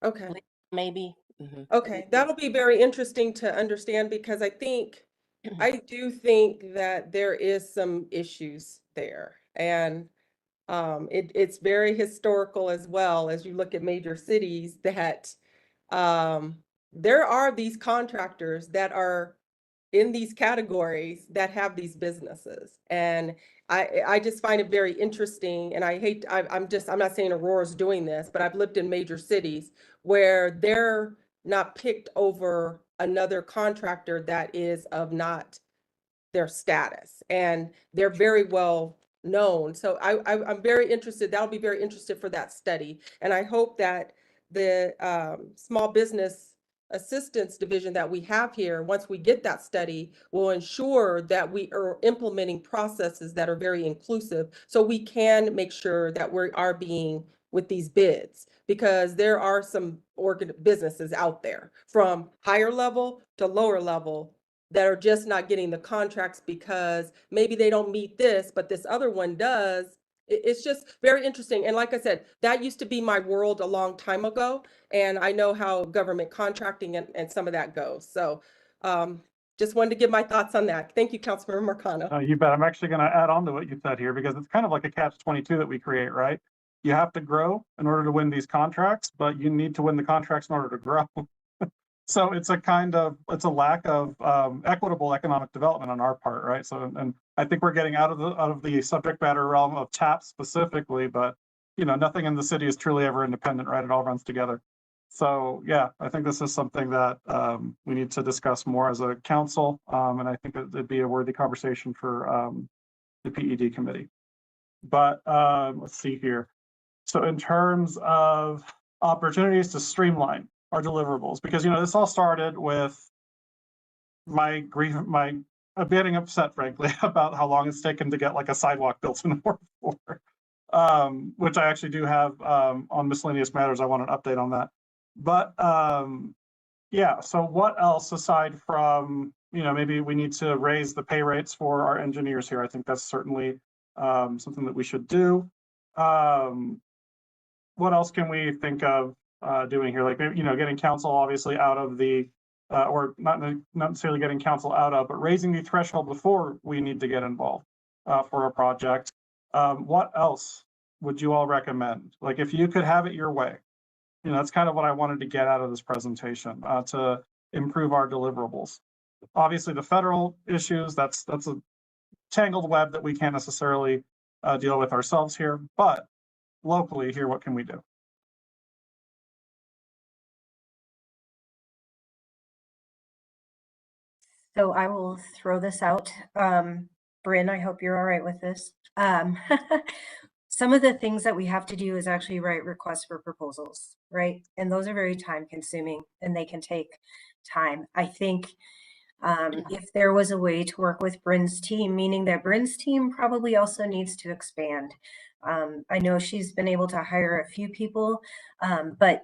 Okay. maybe. Mhm. Okay, that'll be very interesting to understand because I do think that there is some issues there. And it's very historical as well as you look at major cities that there are these contractors that are in these categories that have these businesses. And I just find it very interesting. And I'm not saying Aurora's doing this, but I've lived in major cities where they're not picked over another contractor that is of not their status, and they're very well known. So I'm very interested. That'll be very interested for that study. And I hope that the small business assistance division that we have here, once we get that study, will ensure that we are implementing processes that are very inclusive so we can make sure that we are being with these bids, because there are some businesses out there from higher level to lower level that are just not getting the contracts because maybe they don't meet this, but this other one does. It's just very interesting. And like I said, that used to be my world a long time ago. And I know how government contracting and some of that goes. So just wanted to give my thoughts on that. Thank you, Councilmember Marcano. You bet. I'm actually going to add on to what you said here, because it's kind of like a catch-22 that we create, right? You have to grow in order to win these contracts, but you need to win the contracts in order to grow. So it's a lack of equitable economic development on our part, right? So, and I think we're getting out of the subject matter realm of TAP specifically, but nothing in the city is truly ever independent, right? It all runs together. So yeah, I think this is something that we need to discuss more as a council, and I think it'd be a worthy conversation for the PED committee. But let's see here. So in terms of opportunities to streamline our deliverables, because this all started with my getting upset, frankly, about how long it's taken to get like a sidewalk built in Ward 4, which I actually do have on miscellaneous matters. I want an update on that. But yeah, so what else aside from maybe we need to raise the pay rates for our engineers here? I think that's certainly something that we should do. What else can we think of doing here? Like maybe getting council obviously out of the or not necessarily getting council out of, but raising the threshold before we need to get involved for a project. What else would you all recommend? Like if you could have it your way, that's kind of what I wanted to get out of this presentation to improve our deliverables. Obviously the federal issues, that's a tangled web that we can't necessarily deal with ourselves here, but locally here, what can we do? So I will throw this out. Bryn, I hope you're all right with this. Some of the things that we have to do is actually write requests for proposals, right? And those are very time consuming and they can take time. I think if there was a way to work with Bryn's team, meaning that Bryn's team probably also needs to expand. I know she's been able to hire a few people, but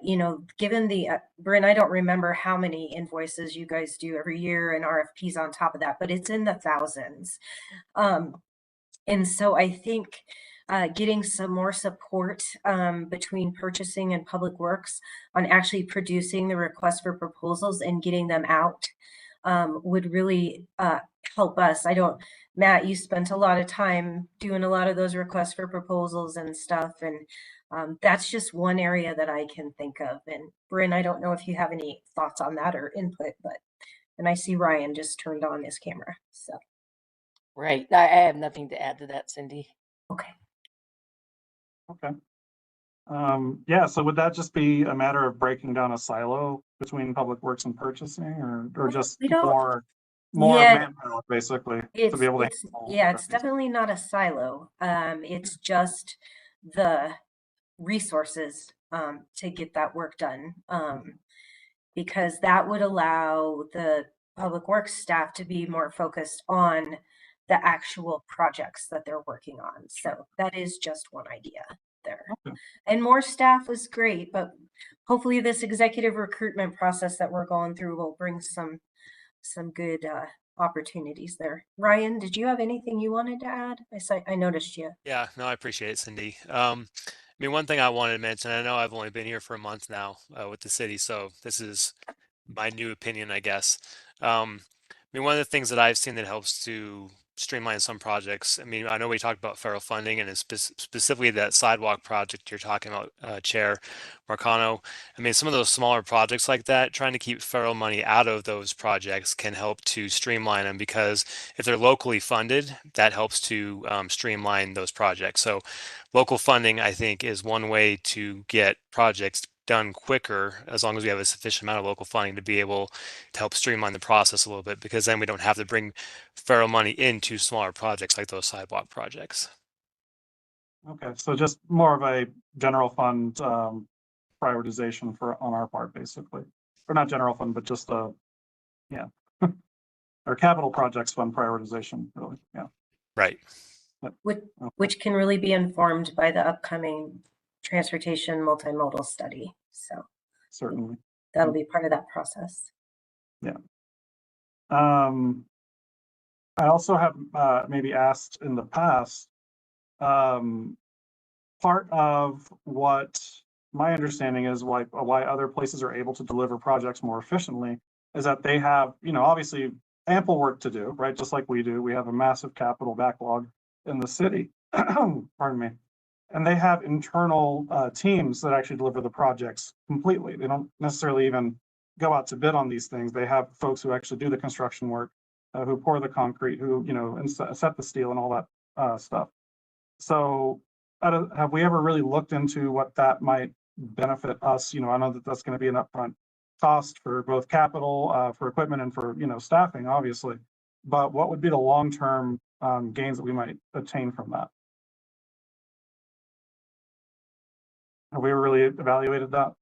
given the Bryn, I don't remember how many invoices you guys do every year and RFPs on top of that, but it's in the thousands. And so I think getting some more support between purchasing and public works on actually producing the request for proposals and getting them out would really help us. Matt, you spent a lot of time doing a lot of those requests for proposals and stuff. And that's just one area that I can think of. And Bryn, I don't know if you have any thoughts on that or input, and I see Ryan just turned on his camera. So. Right. I have nothing to add to that, Cindy. Okay. Okay. Yeah, so would that just be a matter of breaking down a silo between public works and purchasing, or just more manpower basically to be able to it's definitely not a silo. It's just the resources to get that work done, because that would allow the public works staff to be more focused on the actual projects that they're working on. So that is just one idea there. Okay. And more staff was great, but hopefully this executive recruitment process that we're going through will bring some good opportunities there. Ryan, did you have anything you wanted to add? I noticed you. Yeah, no, I appreciate it, Cindy. I mean, one thing I wanted to mention, I know I've only been here for a month now with the city, so this is my new opinion, I guess. I mean, one of the things that I've seen that helps to streamline some projects. I mean, I know we talked about federal funding and specifically that sidewalk project you're talking about, Chair Marcano. I mean, some of those smaller projects like that, trying to keep federal money out of those projects can help to streamline them because if they're locally funded, that helps to streamline those projects. So local funding, I think, is one way to get projects done quicker as long as we have a sufficient amount of local funding to be able to help streamline the process a little bit, because then we don't have to bring federal money into smaller projects like those sidewalk projects. Okay, so just more of a general fund prioritization on our part, basically, or not general fund, but just yeah, or capital projects fund prioritization, really. Yeah. Right. Which can really be informed by the upcoming transportation multimodal study. So certainly that'll be part of that process. Yeah. I also have maybe asked in the past, part of what my understanding is why other places are able to deliver projects more efficiently is that they have, obviously ample work to do, right? Just like we do. We have a massive capital backlog in the city. Pardon me. And they have internal teams that actually deliver the projects completely. They don't necessarily even go out to bid on these things. They have folks who actually do the construction work, who pour the concrete, who, and set the steel and all that stuff. So have we ever really looked into what that might benefit us? I know that that's going to be an upfront cost for both capital, for equipment, and for, staffing, obviously. But what would be the long-term gains that we might attain from that? Have we really evaluated that?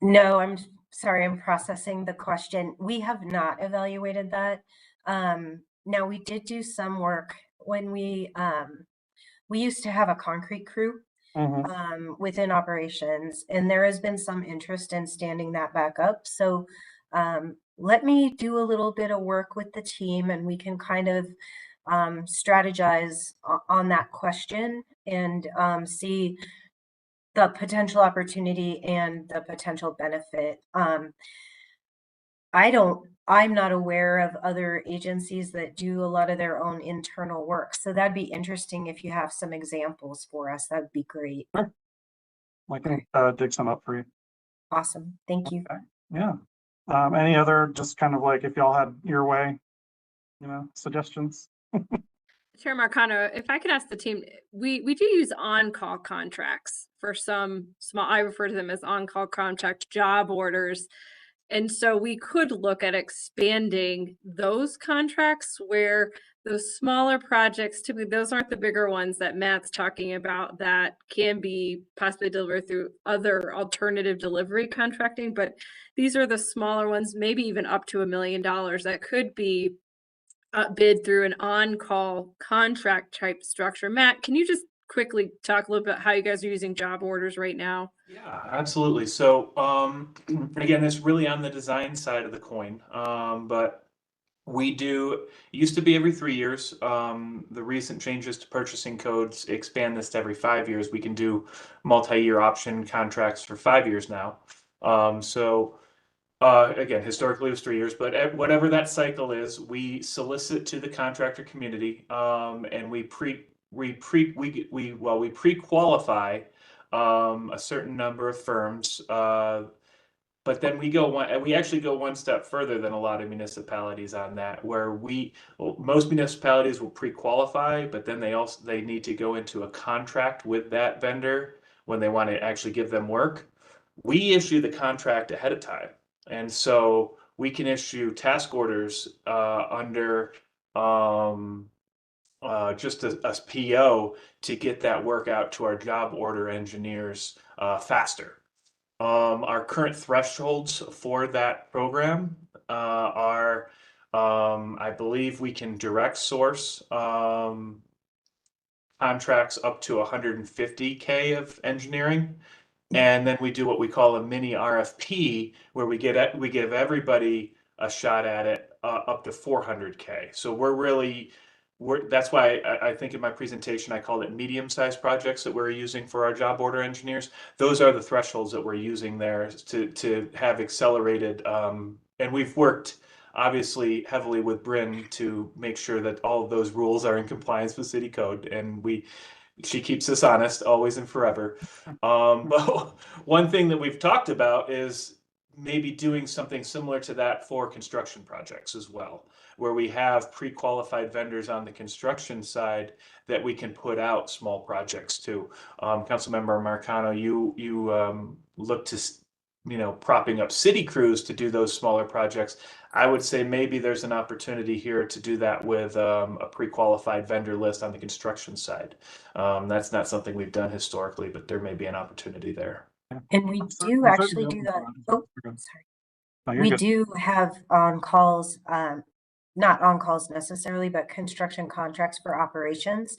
No, I'm sorry, I'm processing the question. We have not evaluated that. Now, we did do some work when we used to have a concrete crew within operations, and there has been some interest in standing that back up. So let me do a little bit of work with the team, and we can kind of strategize on that question and see the potential opportunity and the potential benefit. I'm not aware of other agencies that do a lot of their own internal work. So that'd be interesting if you have some examples for us. That'd be great. Sure. I can dig some up for you. Awesome. Thank you. Okay. Yeah. Any other, just kind of like if y'all had your way, suggestions? Chair Marcano, if I could ask the team, we do use on-call contracts for some small, I refer to them as on-call contract job orders. And so we could look at expanding those contracts where those smaller projects, typically those aren't the bigger ones that Matt's talking about that can be possibly delivered through other alternative delivery contracting, but these are the smaller ones, maybe even up to $1 million that could be bid through an on-call contract type structure. Matt, can you just quickly talk a little bit how you guys are using job orders right now? Yeah, absolutely. So again, it's really on the design side of the coin, but we do, it used to be every 3 years. The recent changes to purchasing codes expand this to every 5 years. We can do multi-year option contracts for 5 years now. Again, historically it was 3 years, but whatever that cycle is, we solicit to the contractor community, and we pre-qualify a certain number of firms, but then we actually go one step further than a lot of municipalities on that, where most municipalities will pre-qualify, but then they need to go into a contract with that vendor when they want to actually give them work. We issue the contract ahead of time. And so we can issue task orders under just a PO to get that work out to our job order engineers faster. Our current thresholds for that program are, I believe we can direct source contracts up to 150K of engineering. And then we do what we call a mini RFP, where we give everybody a shot at it up to 400K. So that's why I think in my presentation I called it medium-sized projects that we're using for our job order engineers. Those are the thresholds that we're using there to have accelerated. And we've worked obviously heavily with Bryn to make sure that all of those rules are in compliance with city code, and she keeps us honest always and forever. But one thing that we've talked about is maybe doing something similar to that for construction projects as well, where we have pre-qualified vendors on the construction side that we can put out small projects to. Councilmember Marcano, you look to, propping up city crews to do those smaller projects. I would say maybe there's an opportunity here to do that with a pre-qualified vendor list on the construction side. That's not something we've done historically, but there may be an opportunity there. And we do actually do that. Oh, sorry. No, We do have on calls, not on calls necessarily, but construction contracts for operations.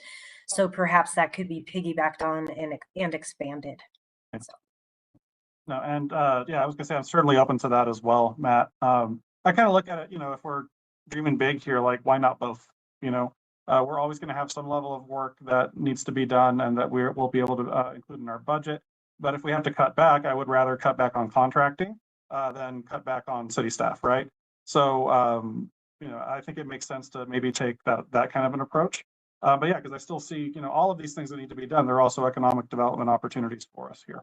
So perhaps that could be piggybacked on and expanded. So. No, and yeah, I was gonna say I'm certainly open to that as well, Matt. I kind of look at it, if we're dreaming big here, like why not both? We're always going to have some level of work that needs to be done and that we'll be able to include in our budget. But if we have to cut back, I would rather cut back on contracting than cut back on city staff, right? So I think it makes sense to maybe take that kind of an approach. But yeah, because I still see all of these things that need to be done. They're also economic development opportunities for us here.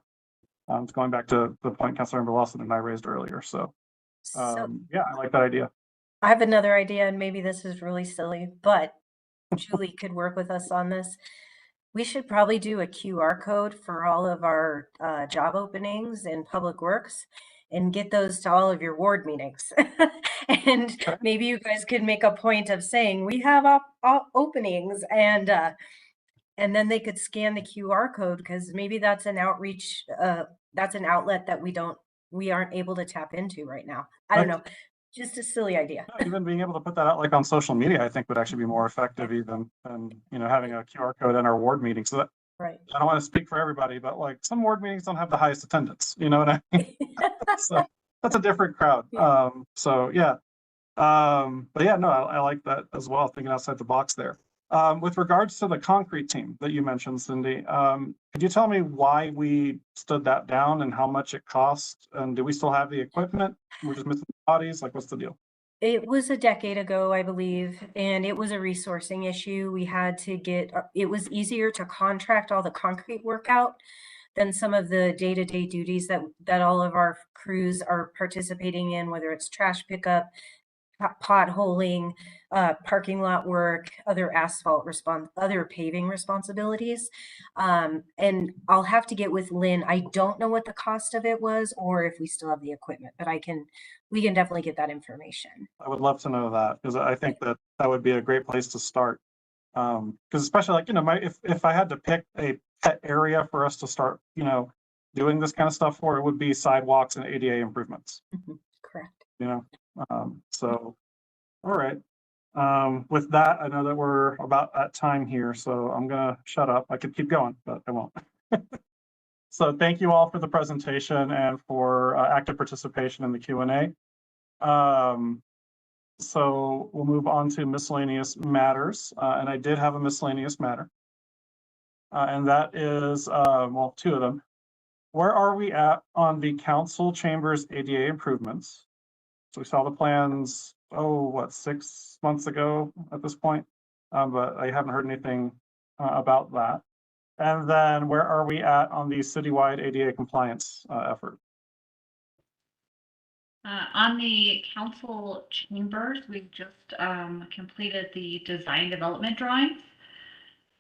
It's going back to the point Councilmember Lawson and I raised earlier. So yeah, I like that idea. I have another idea, and maybe this is really silly, but Julie could work with us on this. We should probably do a QR code for all of our job openings in Public Works and get those to all of your ward meetings. And maybe you guys could make a point of saying we have openings, and then they could scan the QR code, because maybe that's an outreach, that's an outlet that we aren't able to tap into right now. I don't know. Just a silly idea. Even being able to put that out like on social media, I think would actually be more effective even than having a QR code in our ward meeting. So that, right. I don't want to speak for everybody, but like some ward meetings don't have the highest attendance. You know what I mean? So that's a different crowd. Yeah. So yeah. But yeah, no, I like that as well. Thinking outside the box there. With regards to the concrete team that you mentioned, Cindy, could you tell me why we stood that down and how much it cost? And do we still have the equipment? We're just missing the bodies? Like, what's the deal? It was a decade ago, I believe, and it was a resourcing issue. We had to it was easier to contract all the concrete work out than some of the day-to-day duties that all of our crews are participating in, whether it's trash pickup, potholing, parking lot work, other other paving responsibilities. And I'll have to get with Lynn. I don't know what the cost of it was or if we still have the equipment, but we can definitely get that information. I would love to know that, because I think that would be a great place to start. Because especially like, if I had to pick a pet area for us to start, doing this kind of stuff for, it would be sidewalks and ADA improvements. Correct. So, all right. With that, I know that we're about at time here, so I'm gonna shut up. I could keep going, but I won't. So thank you all for the presentation and for active participation in the Q&A. So we'll move on to miscellaneous matters, and I did have a miscellaneous matter, and that is, well, two of them. Where are we at on the council chambers ADA improvements? So we saw the plans, 6 months ago at this point, but I haven't heard anything about that. And then where are we at on the citywide ADA compliance effort? On the council chambers, we've just completed the design development drawings.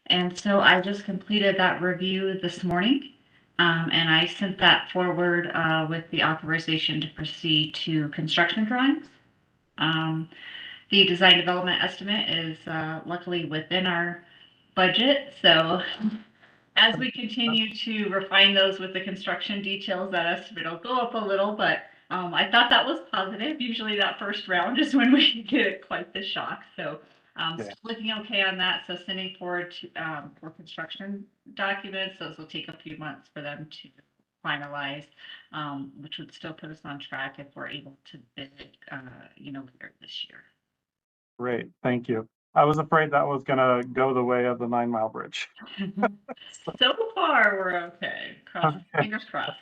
And so I just completed that review this morning. And I sent that forward with the authorization to proceed to construction drawings. The design development estimate is luckily within our budget. So as we continue to refine those with the construction details, that estimate will go up a little, but I thought that was positive. Usually that first round is when we get quite the shock. So still looking okay on that. So sending forward to, for construction documents, those will take a few months for them to finalize, which would still put us on track if we're able to bid it, later this year. Great, thank you. I was afraid that was gonna go the way of the 9 Mile Bridge. So far, we're okay. Fingers crossed.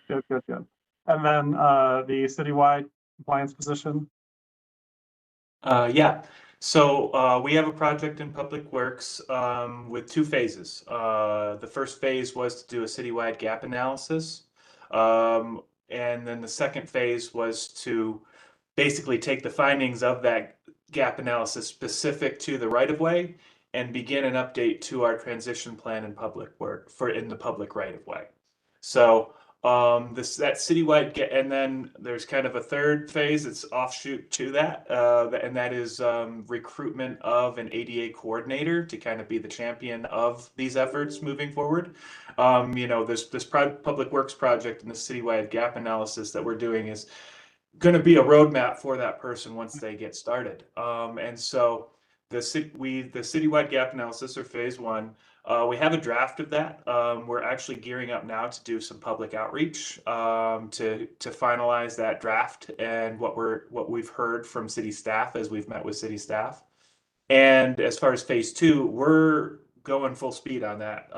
Good, good, good. And then the citywide compliance position. Yeah, so we have a project in Public Works with 2 phases. The first phase was to do a citywide gap analysis. And then the second phase was to basically take the findings of that gap analysis specific to the right-of-way and begin an update to our transition plan in public work in the public right-of-way. So that citywide and then there's kind of a third phase that's offshoot to that, and that is recruitment of an ADA coordinator to kind of be the champion of these efforts moving forward. You know, this public works project and the citywide gap analysis that we're doing is going to be a roadmap for that person once they get started. And so the citywide gap analysis, or phase 1, we have a draft of that. We're actually gearing up now to do some public outreach to finalize that draft and what we've heard from city staff as we've met with city staff. And as far as phase 2, we're going full speed on that.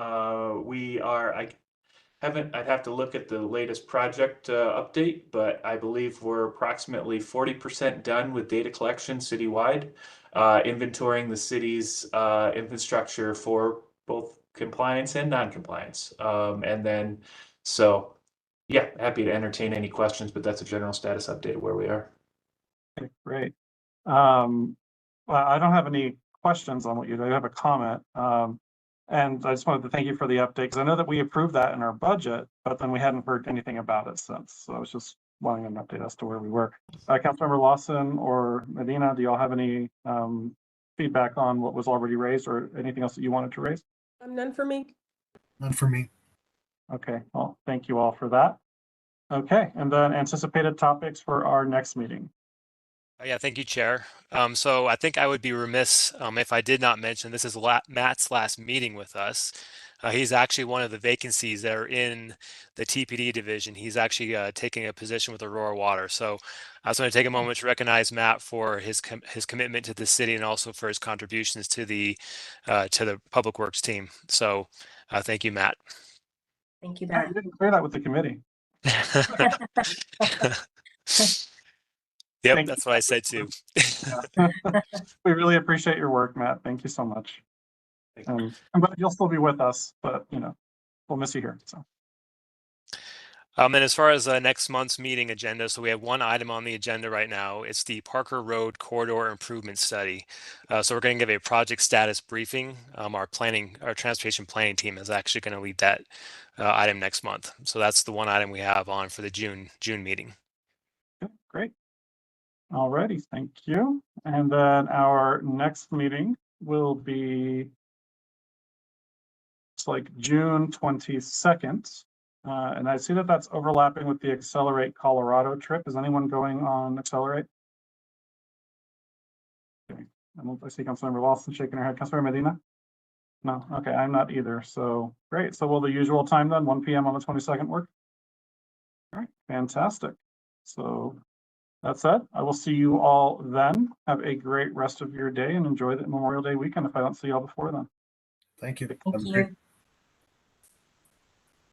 I'd have to look at the latest project update, but I believe we're approximately 40% done with data collection citywide, inventorying the city's infrastructure for both compliance and non-compliance. And then, so yeah, happy to entertain any questions, but that's a general status update where we are. Okay, great. Well, I don't have any questions on what you do. I have a comment. And I just wanted to thank you for the update, because I know that we approved that in our budget, but then we hadn't heard anything about it since. So I was just wanting an update as to where we were. Councilmember Lawson or Medina, do y'all have any feedback on what was already raised or anything else that you wanted to raise? None for me. None for me. Okay, well, thank you all for that. Okay, and then anticipated topics for our next meeting. Yeah, thank you, Chair. So I think I would be remiss if I did not mention this is Matt's last meeting with us. He's actually one of the vacancies that are in the TPD division. He's actually taking a position with Aurora Water. So I was going to take a moment to recognize Matt for his commitment to the city and also for his contributions to the Public Works team. So thank you, Matt. Thank you, Yeah, Matt. you didn't clear that with the committee. Yep, Thank that's what I said too. We really appreciate your work, Matt. Thank you so much. But you'll still be with us, but you know, we'll miss you here. So. And as far as next month's meeting agenda, so we have one item on the agenda right now. It's the Parker Road Corridor Improvement Study. So we're going to give a project status briefing. Our transportation planning team is actually going to lead that item next month. So that's the one item we have on for the June meeting. Okay, great. Alrighty, thank you. And then our next meeting will be, it's like June 22nd. And I see that that's overlapping with the Accelerate Colorado trip. Is anyone going on Accelerate? Okay. I see Councilmember Lawson shaking her head. Councilmember Medina? No, okay, I'm not either. So great. So will the usual time then, 1 p.m. on the 22nd work? All right, fantastic. So that said, I will see you all then. Have a great rest of your day and enjoy the Memorial Day weekend if I don't see y'all before then. Thank you. Thank you.